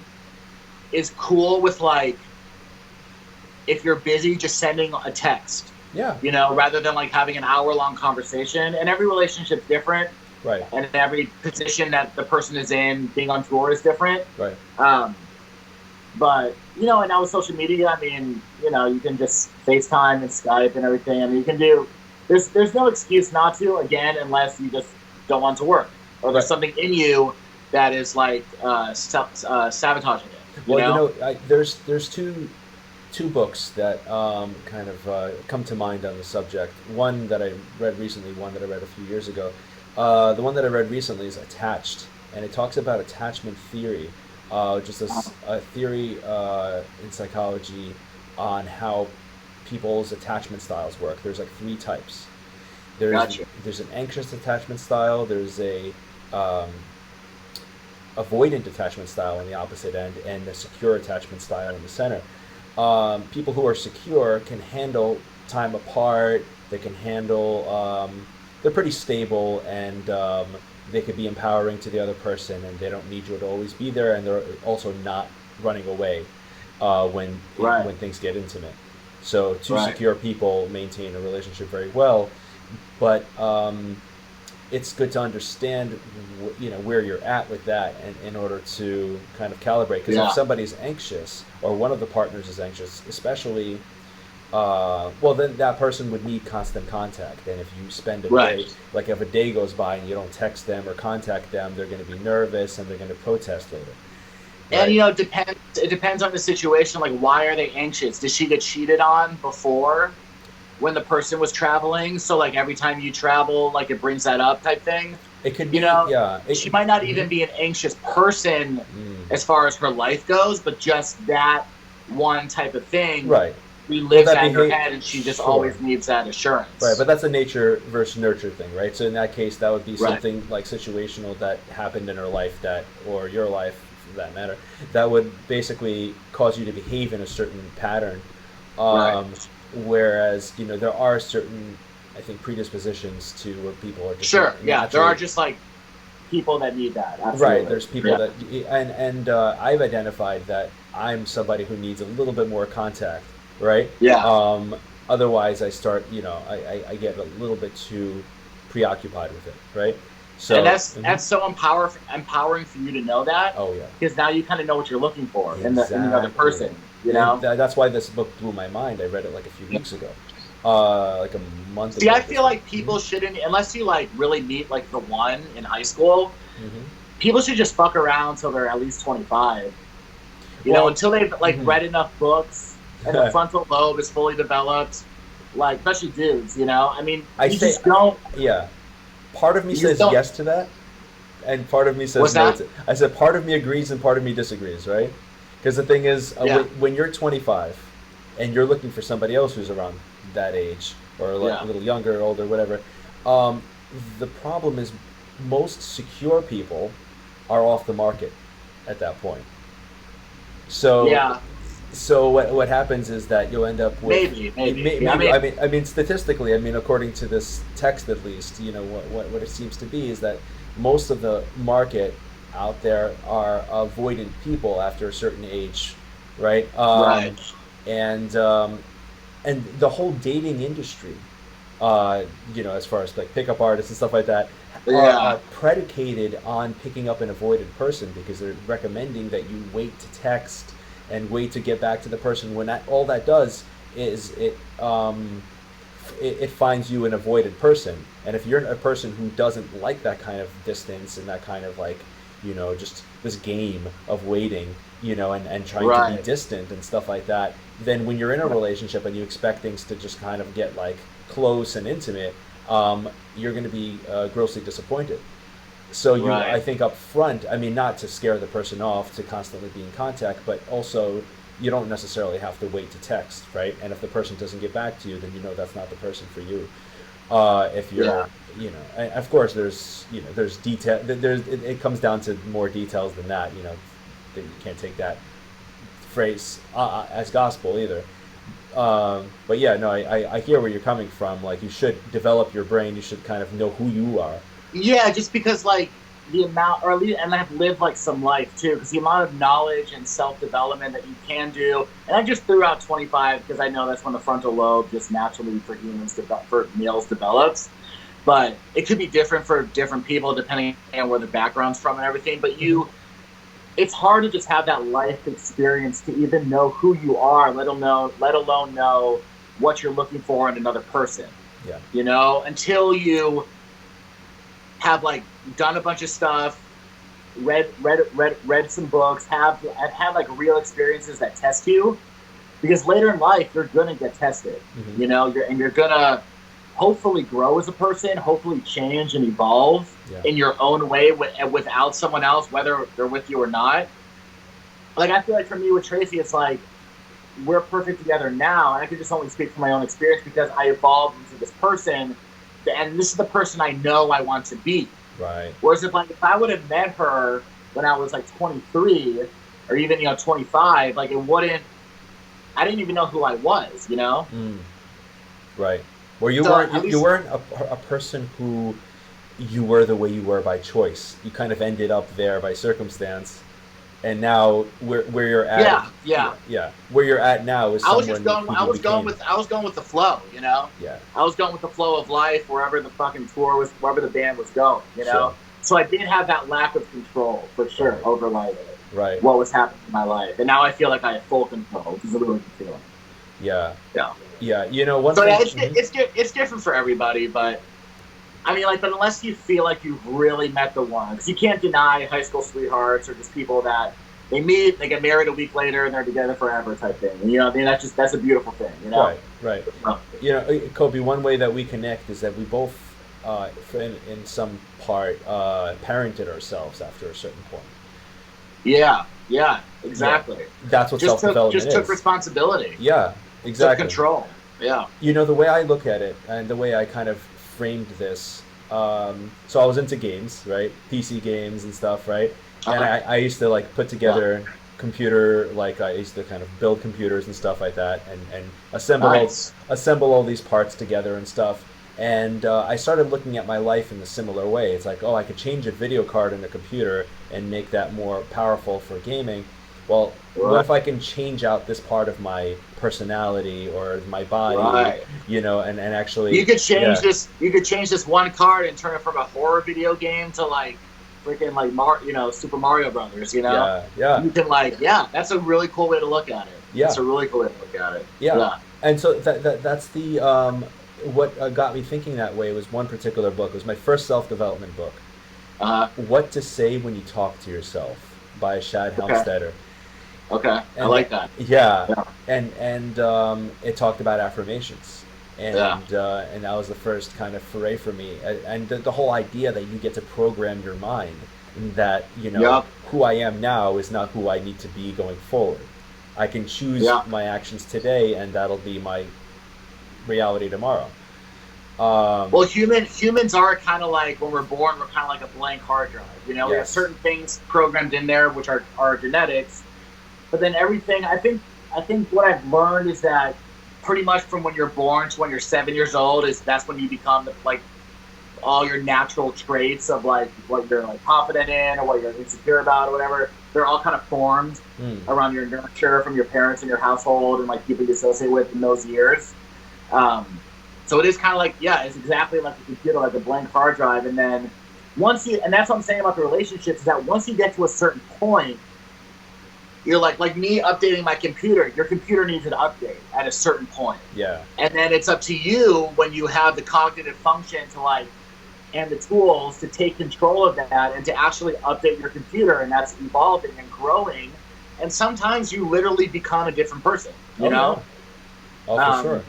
is cool with like if you're busy, just sending a text. yeah, Rather than like having an hour-long conversation. And every relationship's different, right, and every position that the person is in, being on tour, is different. right, Um, but and now with social media, I mean, you can just FaceTime and Skype and everything. I mean, you can do. There's no excuse not to, again, unless you just don't want to work or there's right. something in you that is like sabotaging it. Well, there's two books that kind of come to mind on the subject. One that I read recently, one that I read a few years ago. The one that I read recently is Attached, and it talks about attachment theory, just a theory in psychology on how people's attachment styles work. There's like three types. There's Gotcha. there's an anxious attachment style. There's a um, avoidant attachment style on the opposite end, and a secure attachment style in the center. People who are secure can handle time apart. They can handle. They're pretty stable, and they could be empowering to the other person, and they don't need you to always be there, and they're also not running away when things get intimate. So two secure people maintain a relationship very well, but it's good to understand where you're at with that, and in order to kind of calibrate. Because if somebody's anxious or one of the partners is anxious, especially, well, then that person would need constant contact. And if you spend a day, like if a day goes by and you don't text them or contact them, they're going to be nervous and they're going to protest later. And it depends on the situation. Like, why are they anxious? Did she get cheated on before when the person was traveling? So like every time you travel, like it brings that up type thing. It could be, she might not even be an anxious person as far as her life goes, but just that one type of thing relives in her head, and she just always needs that assurance. Right, but that's a nature versus nurture thing, right? So in that case, that would be something like situational that happened in her life or your life, for that matter, that would basically cause you to behave in a certain pattern. Whereas, there are certain, I think, predispositions to where people are just there are just like people that need that. Absolutely. Right, there's people that, and I've identified that I'm somebody who needs a little bit more contact, right? Otherwise, I start, I get a little bit too preoccupied with it, right? So, and that's so empowering for you to know that. Oh yeah, because now you kind of know what you're looking for in the other person. That's why this book blew my mind. I read it like a few weeks ago, like a month ago. See, I feel like people shouldn't, unless you like really meet like the one in high school. People should just fuck around till they're at least 25. Until they've like read enough books and the frontal lobe is fully developed. Like, especially dudes, I mean, don't. Yeah. Part of me says yes to that, and part of me says no to it. I said part of me agrees and part of me disagrees, right? Because the thing is, when you're 25 and you're looking for somebody else who's around that age or a little younger, older, whatever, the problem is most secure people are off the market at that point. So So what happens is that you'll end up with maybe. I mean statistically, according to this text at least, what it seems to be is that most of the market out there are avoidant people after a certain age, right? And the whole dating industry, as far as like pickup artists and stuff like that, are predicated on picking up an avoided person because they're recommending that you wait to text and wait to get back to the person, when all that does is it finds you an avoided person. And if you're a person who doesn't like that kind of distance and that kind of like, just this game of waiting, and trying to be distant and stuff like that, then when you're in a relationship and you expect things to just kind of get like close and intimate, you're going to be grossly disappointed. So I think up front, not to scare the person off to constantly be in contact, but also you don't necessarily have to wait to text, right? And if the person doesn't get back to you, then that's not the person for you. If you're, and of course there's detail. It comes down to more details than that. That you can't take that phrase as gospel either. But I hear where you're coming from. Like, you should develop your brain. You should kind of know who you are. Yeah, just because like the amount, or at least, and I've lived like some life too, because the amount of knowledge and self-development that you can do, and I just threw out 25 because I know that's when the frontal lobe just naturally for males develops, but it could be different for different people depending on where their background's from and everything. But it's hard to just have that life experience to even know who you are, let alone know what you're looking for in another person. Yeah. Until you have like done a bunch of stuff, read some books, have had like real experiences that test you, because later in life you're gonna get tested. You're gonna hopefully grow as a person, hopefully change and evolve in your own way without someone else, whether they're with you or not. Like, I feel like for me with Tracy, it's like we're perfect together now, and I can just only speak from my own experience because I evolved into this person. And this is the person I know I want to be. Right. Whereas if I would have met her when I was like 23 or even 25, like it wouldn't I didn't even know who I was, you know. Mm, right. Where you So weren't at you least, weren't a person who you were the way you were by choice. You kind of ended up there by circumstance, and now where you're at, yeah, yeah. yeah, where you're at now is I was just someone going. who you became. I was going with the flow, you know. Yeah, I was going with the flow of life wherever the fucking tour was, wherever the band was going, you sure, know. So I did have that lack of control for sure right, over like right, what was happening in my life, and now I feel like I have full control, which is a really good feeling. yeah, Yeah. yeah. You know, one So yeah, thing. Mhm. it's different for everybody, but I mean, like, but unless you feel like you've really met the one, because you can't deny high school sweethearts or just people that they meet, they get married a week later, and they're together forever type thing. And, you know, I mean, that's a beautiful thing, you know. Right, right. So, You know, Kobe, one way that we connect is that we both, in some part, parented ourselves after a certain point. yeah, yeah, Yeah, exactly. that's what self development Just took is. responsibility, Yeah, took exactly. control. Yeah. You know, the way I look at it and the way I kind of framed this. So I was into games, right? PC games and stuff, right? And Uh-huh. I used to like put Yeah. together computer, like I used to kind of build computers and stuff like that, and Nice. assemble all these parts together and stuff. And I started looking at my life in a similar way. It's like, oh, I could change a video card in a computer and make that more powerful for gaming. Well, what Right. if I can change out this part of my personality or my body, Right. and actually, yeah, You could change this one card and turn it from a horror video game to like freaking like Super Mario Brothers. You know, yeah, yeah, you can like, yeah, that's a really cool way to look at it. That's yeah, a really cool way to look at it. yeah. Yeah. And so that's the what got me thinking that way was one particular book. It was my first self development book. Uh huh. What to Say When You Talk to Yourself by Shad Okay. Helmstetter. Okay. I And like that. yeah, Yeah. and it talked about affirmations, Yeah. and that was the first kind of foray for me, and the whole idea that you get to program your mind, and that Yep. who I am now is not who I need to be going forward. I can choose Yeah. my actions today, and that'll be my reality tomorrow. Um, Well, humans are kind of like when we're born, we're kind of like a blank hard drive. You know, we have yes, certain things programmed in there, which are our genetics. But then everything, I think what I've learned is that pretty much from when you're born to when you're 7 years old is that's when you become like all your natural traits of like what you're like confident in or what you're insecure about or whatever. They're all kind of formed mm, around your nurture from your parents and your household and like people you associate with in those years. Um, so it is kind of like, yeah, it's exactly like a computer, like a blank hard drive. And then and that's what I'm saying about the relationships is that once you get to a certain point, you're like me updating my computer. Your computer needs an update at a certain point, yeah, and then it's up to you when you have the cognitive function to like and the tools to take control of that and to actually update your computer, and that's evolving and growing. And sometimes you literally become a different person. You oh yeah, know, oh for sure. um,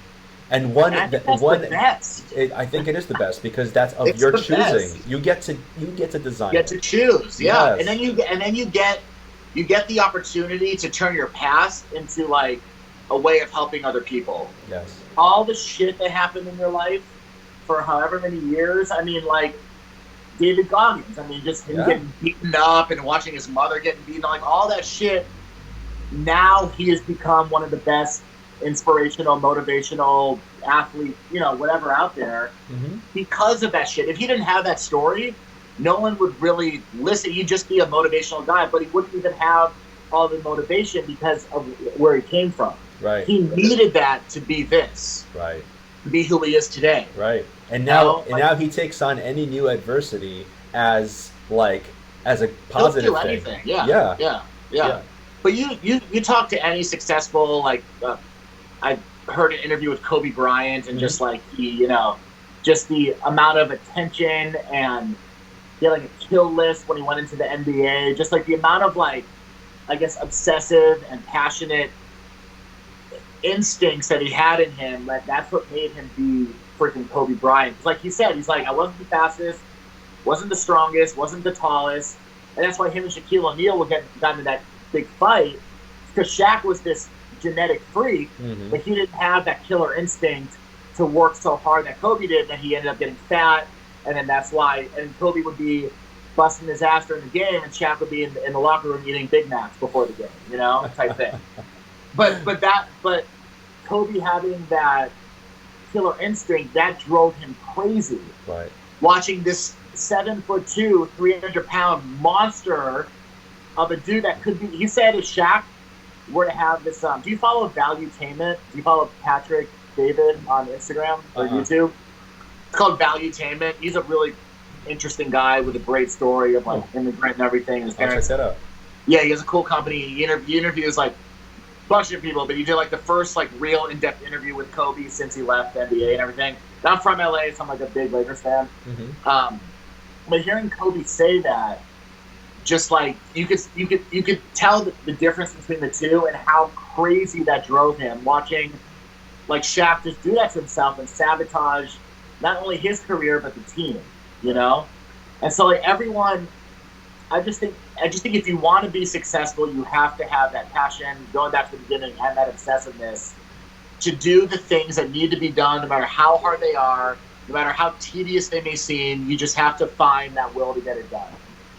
And and I think that's the best. I think it is the best because that's of It's your the choosing. best. You get to You design get it. to choose, yeah, Yes, and then you get the opportunity to turn your past into like a way of helping other people. yes, All the shit that happened in your life for however many years. I mean, like David Goggins. I mean, just him yeah, getting beaten up and watching his mother getting beaten, like all that shit. Now he has become one of the best inspirational, motivational athlete, whatever out there hmm, because of that shit. If he didn't have that story, no one would really listen. He'd just be a motivational guy, but he wouldn't even have all the motivation because of where he came from. right, He needed that to be this, right, to be who he is today. right. And Like now he takes on any new adversity as as a he'll positive do thing. anything. Yeah, Yeah, yeah, yeah. yeah, But you talk to any successful I heard an interview with Kobe Bryant and hmm, just like just the amount of attention and getting a kill list when he went into the NBA, just like the amount of like I guess obsessive and passionate instincts that he had in him. That's what made him be freaking Kobe Bryant. Like he said, he's like I wasn't the fastest, wasn't the strongest, wasn't the tallest, and that's why him and Shaquille O'Neal got into that big fight because Shaq was this genetic freak, hmm, but he didn't have that killer instinct to work so hard that Kobe did. That he ended up getting fat, and then that's why. And Kobe would be busting his ass during the game, and Shaq would be in the locker room eating Big Macs before the game, type thing. but Coby having that killer instinct that drove him crazy. Right. Watching this 7'2", 300-pound monster of a dude that could be. He said if Shaq were to have this. Do you follow Valuetainment? Do you follow Patrick David on Instagram or YouTube? It's called Valuetainment. He's a really interesting guy with a great story of like immigrant and everything. His parents. I'll check that out. Yeah, he has a cool company. He interviews like a bunch of people, but he did like the first like real in-depth interview with Coby since he left the NBA and everything. And I'm from LA, so I'm like a big Lakers fan. Mm-hmm. But hearing Coby say that, just like you could tell the difference between the two and how crazy that drove him. Watching like Shaq just do that to himself and sabotage not only his career but the team, you know. And so like everyone, I just think if you want to be successful, you have to have that passion, going back to the beginning, and that obsessiveness to do the things that need to be done, no matter how hard they are, no matter how tedious they may seem. You just have to find that will to get it done.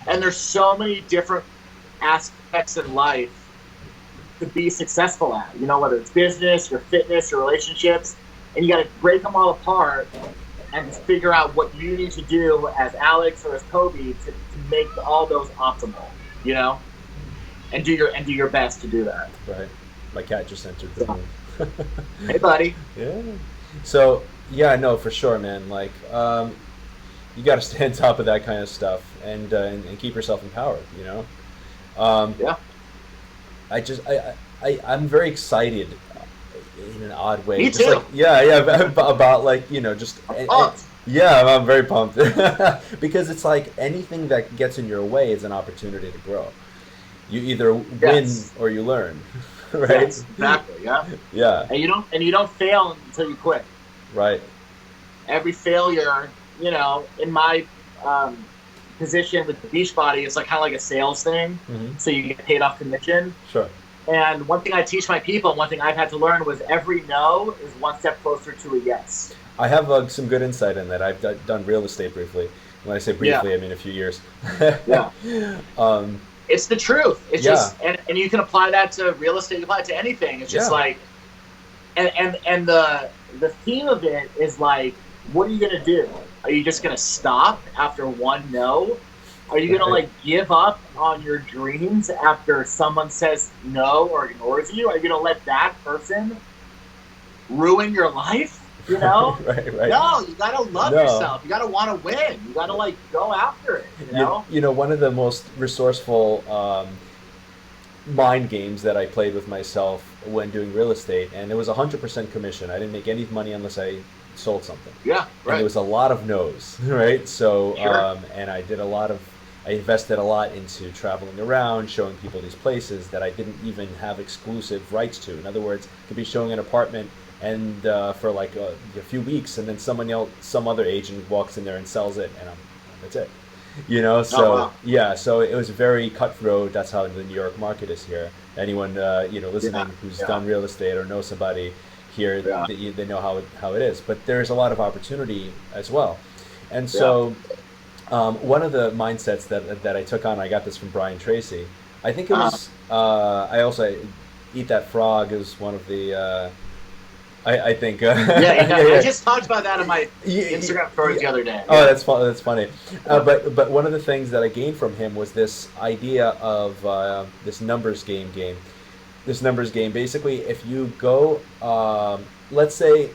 And there's so many different aspects in life to be successful at, you know, whether it's business, your fitness, your relationships, and you got to break them all apart and just figure out what you need to do as Alex or as Coby to make all those optimal, you know, and do your best to do that. Right. My cat just entered the room. Hey, buddy. Yeah. So yeah, no, for sure, man. Like, you got to stay on top of that kind of stuff and keep yourself empowered. You know. Yeah. I'm very excited in an odd way. Me just too. Like, yeah, about like, you know, just yeah, I'm very pumped because it's like anything that gets in your way is an opportunity to grow. You either win or you learn, right? Yes, exactly. Yeah. Yeah. And you don't fail until you quit. Right. Every failure, you know, in my position with the Beachbody, it's like kind of like a sales thing. Mm-hmm. So you get paid off commission. Sure. And one thing I teach my people, one thing I've had to learn was every no is one step closer to a yes. I have some good insight in that. I've done real estate briefly. When I say briefly, I mean a few years. Yeah. It's the truth. It's just, and you can apply that to real estate. You apply it to anything. It's just like, and the theme of it is like, what are you gonna do? Are you just gonna stop after one no? Are you gonna like give up on your dreams after someone says no or ignores you? Are you gonna let that person ruin your life? You know? Right. No, you gotta love yourself. You gotta want to win. You gotta like go after it. You know? You know, one of the most resourceful mind games that I played with myself when doing real estate, and it was 100% commission. I didn't make any money unless I sold something. Yeah, right. And there was a lot of no's, right? So, sure. And I invested a lot into traveling around, showing people these places that I didn't even have exclusive rights to. In other words, I could be showing an apartment and for like a few weeks, and then some other agent walks in there and sells it, and that's it. You know, so so it was very cutthroat. That's how the New York market is here. Anyone listening who's done real estate or knows somebody here, they know how it is. But there's a lot of opportunity as well, and so. One of the mindsets that I took on, I got this from Brian Tracy. I think it was. I also Eat That Frog is one of the. I think. I just talked about that on my Instagram stories the other day. Oh, that's funny. But one of the things that I gained from him was this idea of this numbers game. This numbers game. Basically, if you go, let's say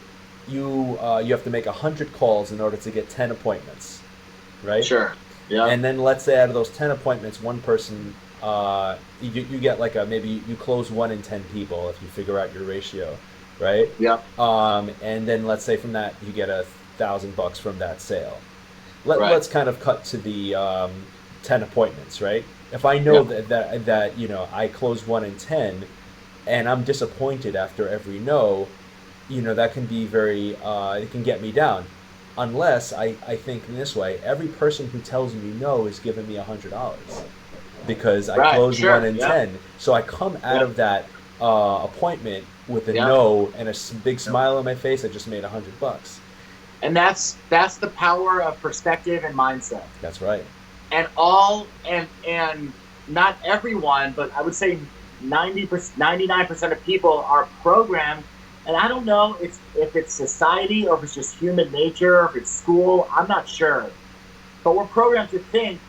you have to make 100 calls in order to get 10 appointments. Right? Sure. Yeah. And then let's say out of those 10 appointments, one person, you get like maybe you close 1 in 10 people if you figure out your ratio, right? Yeah. And then let's say from that you get $1,000 from that sale. Let's kind of cut to the 10 appointments, right? If I know that you know I close 1 in 10, and I'm disappointed after every no, you know that can be very it can get me down. Unless I think in this way, every person who tells me no is giving me $100 because I close 1 in 10. So I come out of that appointment with a no and a big smile on my face. I just made $100. And that's the power of perspective and mindset. That's right. And and not everyone, but I would say 99% of people are programmed, and I don't know if it's society or if it's just human nature or if it's school. I'm not sure, but we're programmed to think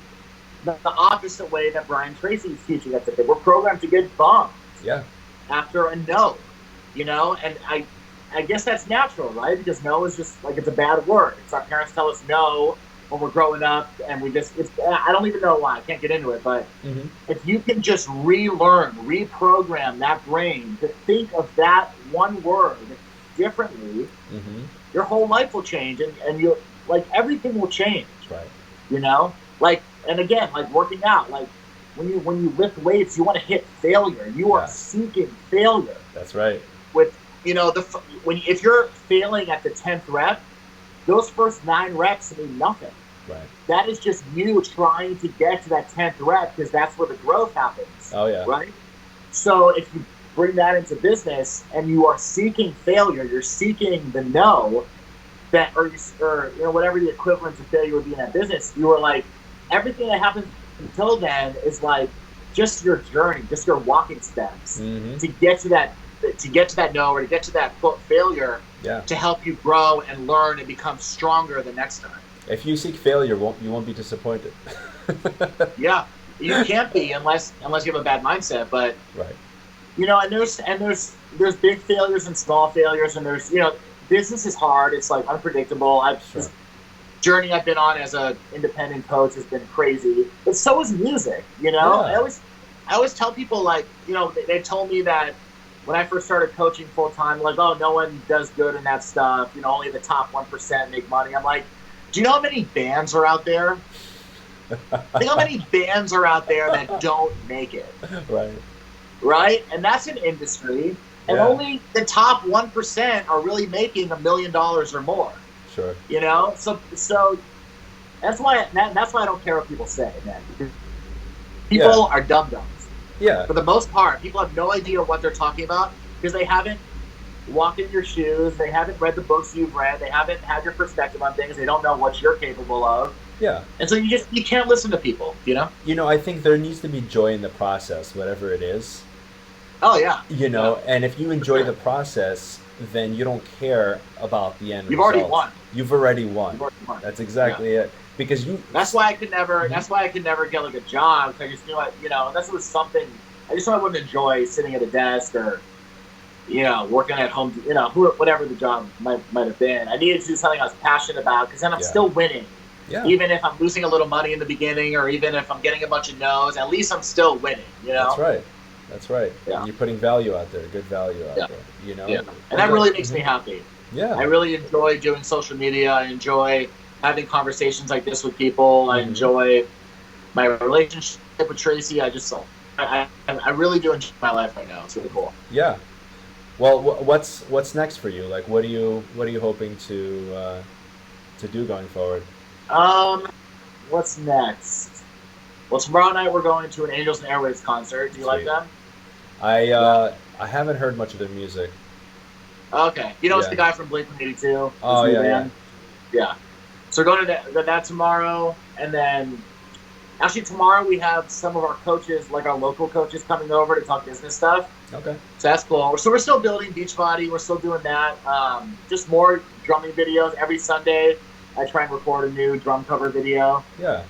the opposite way that Brian Tracy is teaching us to think. We're programmed to get bummed Yeah. after a no, and I guess that's natural, right? Because no is just like, it's a bad word. It's our parents tell us no when we're growing up, and I don't even know why. I can't get into it, but if you can just relearn, reprogram that brain to think of that one word differently, your whole life will change, and you like everything will change. Right. Like, and again, like working out, like when you lift weights, you want to hit failure. You are seeking failure. That's right. With if you're failing at the 10th rep, those first 9 reps mean nothing. Right. That is just you trying to get to that 10th rep, because that's where the growth happens. Oh yeah. Right. So if you bring that into business and you are seeking failure, you're seeking the no, that or whatever the equivalent of failure would be in that business. You are like, everything that happens until then is like just your journey, just your walking steps to get to that no, or to get to that failure, to help you grow and learn and become stronger the next time. If you seek failure, you won't be disappointed. Yeah, you can't be unless you have a bad mindset. But right, and there's big failures and small failures, and there's business is hard. It's like unpredictable. This journey I've been on as an independent coach has been crazy, but so is music. I always tell people, like, they told me that when I first started coaching full time, like, oh, no one does good in that stuff. Only the top 1% make money. I'm like, do you know how many bands are out there? Think how many bands are out there that don't make it. Right? And that's an industry. And only the top 1% are really making $1 million or more. Sure. So that's why I don't care what people say, man. People are dum-dums. Yeah. For the most part, people have no idea what they're talking about because they haven't walked in your shoes. They haven't read the books you've read. They haven't had your perspective on things. They don't know what you're capable of. Yeah. And so you can't listen to people, I think there needs to be joy in the process, whatever it is. Oh, yeah. And if you enjoy the process, then you don't care about the end result. You've already won. That's exactly it. Because That's why I could never. That's why I could never get like a job. Cause I just knew, unless it was something. I just knew I wouldn't enjoy sitting at a desk or, working at home. Whatever the job might have been. I needed to do something I was passionate about, because then I'm still winning. Yeah. Even if I'm losing a little money in the beginning, or even if I'm getting a bunch of no's, at least I'm still winning. That's right. Yeah. And you're putting value out there, good value out there. Yeah. And that really makes me happy. Yeah. I really enjoy doing social media. I enjoy having conversations like this with people. I enjoy my relationship with Tracy. I really do enjoy my life right now. It's really cool. Yeah. Well, what's next for you? Like, what are you hoping to do going forward? What's next? Well, tomorrow night we're going to an Angels and Airwaves concert. Do you like them? I haven't heard much of their music. Okay. It's the guy from Blink-182. Oh, yeah. Yeah. So we're going to that tomorrow, and then actually tomorrow we have some of our coaches, like our local coaches, coming over to talk business stuff. Okay. So that's cool. So we're still building Beachbody. We're still doing that. Just more drumming videos every Sunday. I try and record a new drum cover video. Yeah.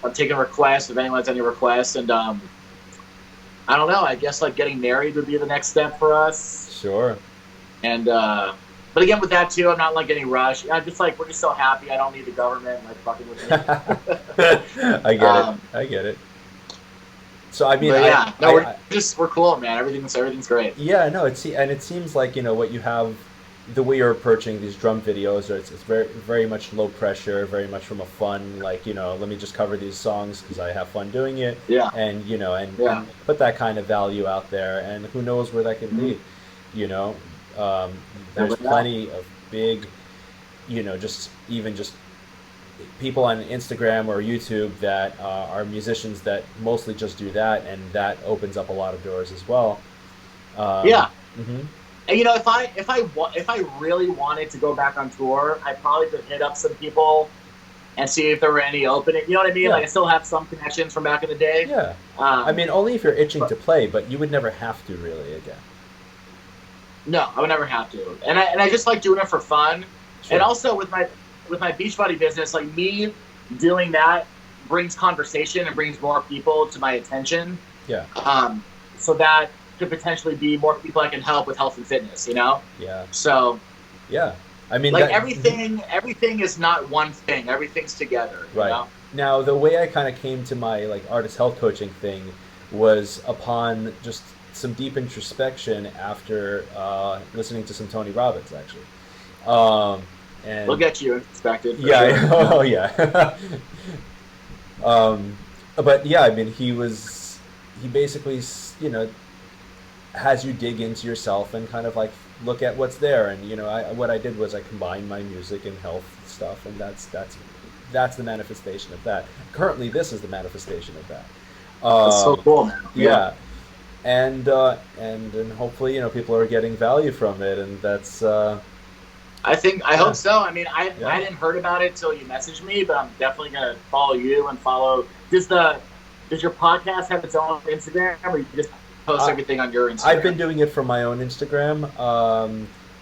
I'm taking requests if anyone has any requests, and I don't know. I guess like getting married would be the next step for us. Sure. And but again, with that too, I'm not like any rush. I'm just like, we're just so happy. I don't need the government like fucking with me. I get it. So I mean, we're cool, man. Everything's great. Yeah, no, it seems like what you have, the way you're approaching these drum videos, it's very very much low pressure, very much from a fun, like let me just cover these songs because I have fun doing it. Yeah. And and put that kind of value out there, and who knows where that can lead. There's plenty of big, just people on Instagram or YouTube that are musicians that mostly just do that, and that opens up a lot of doors as well. And if I really wanted to go back on tour, I probably could hit up some people and see if there were any opening. You know what I mean? Yeah. Like I still have some connections from back in the day. Yeah. I mean, only if you're itching to play, but you would never have to really again. No, I would never have to. And I just like doing it for fun. Sure. And also with my Beachbody business, like me doing that brings conversation and brings more people to my attention. Yeah. So that could potentially be more people I can help with health and fitness, you know? Yeah. So yeah. I mean, like everything is not one thing. Everything's together. Right. You know? Now, the way I kind of came to my like artist health coaching thing was upon just some deep introspection after listening to some Tony Robbins, actually. And Look at you, introspective. Yeah. Sure. Oh, yeah. But yeah, I mean, he basically, you know, has you dig into yourself and kind of like look at what's there. And you know, what I did was I combined my music and health stuff, and that's the manifestation of that. Currently, this is the manifestation of that. That's so cool, man. Yeah. And hopefully, you know, people are getting value from it, and that's. I hope so. I mean, I didn't heard about it till you messaged me, but I'm definitely gonna follow you and follow. Does your podcast have its own Instagram, or you just post everything on your Instagram? I've been doing it from my own Instagram.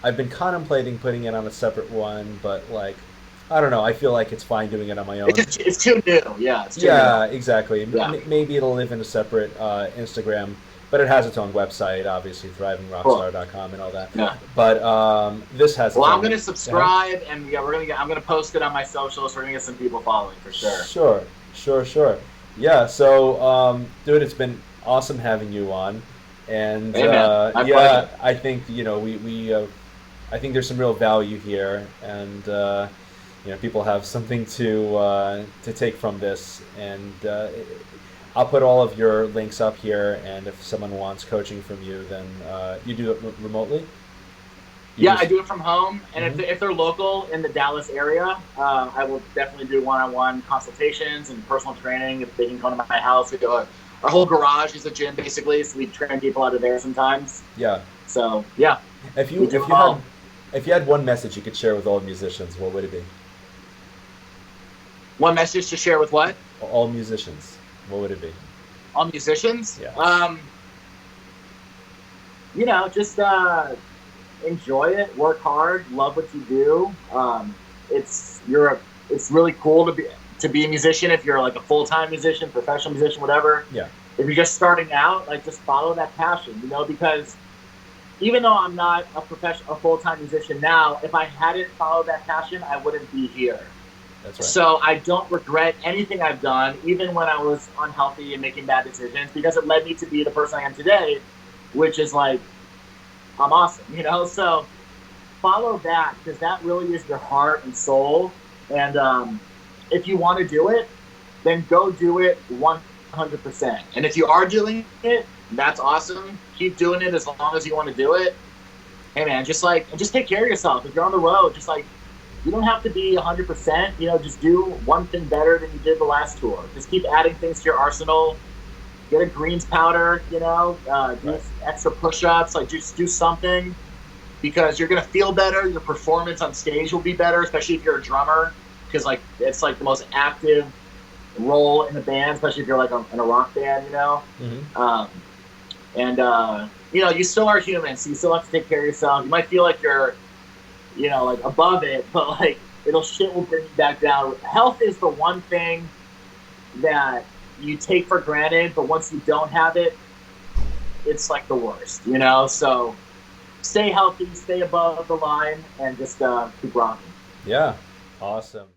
I've been contemplating putting it on a separate one, but like, I don't know. I feel like it's fine doing it on my own. It's too new. Yeah. It's too new. Exactly. Yeah. Maybe it'll live in a separate Instagram. But it has its own website, obviously, thrivingrockstar.com and all that. Yeah. But this has. Well, I'm going to subscribe, and yeah, I'm going to post it on my socials. We're going to get some people following for sure. Sure. Yeah. So, dude, it's been awesome having you on, and hey, man. My yeah, pleasure. I think you know I think there's some real value here, and you know, people have something to take from this, and. I'll put all of your links up here, and if someone wants coaching from you, then you do it remotely? I do it from home, and if they're local in the Dallas area, I will definitely do one-on-one consultations and personal training. If they can come to my house, our whole garage is a gym, basically, so we train people out of there sometimes. Yeah. So, yeah. If you had one message you could share with all musicians, what would it be? One message to share with what? All musicians. What would it be? All musicians? Yeah. You know, just enjoy it, work hard, love what you do. It's really cool to be a musician if you're like a full-time musician, professional musician, whatever. Yeah. If you're just starting out, like just follow that passion, you know, because even though I'm not a full-time musician now, if I hadn't followed that passion, I wouldn't be here. That's right. So I don't regret anything I've done, even when I was unhealthy and making bad decisions, because it led me to be the person I am today, which is like, I'm awesome, you know? So follow that, because that really is your heart and soul. And if you want to do it, then go do it 100%. And if you are doing it, that's awesome. Keep doing it as long as you want to do it. Hey man, just take care of yourself. If you're on the road, just like, you don't have to be 100%, you know, just do one thing better than you did the last tour. Just keep adding things to your arsenal. Get a greens powder, you know, do extra push-ups, like just do something, because you're going to feel better. Your performance on stage will be better, especially if you're a drummer, because like it's like the most active role in the band, especially if you're like in a rock band, you know. And you know, you still are human, so you still have to take care of yourself. You might feel like you're, you know, like above it, but like shit will bring you back down. Health is the one thing that you take for granted, but once you don't have it, it's like the worst, you know? So stay healthy, stay above the line, and just keep rocking. Yeah. Awesome.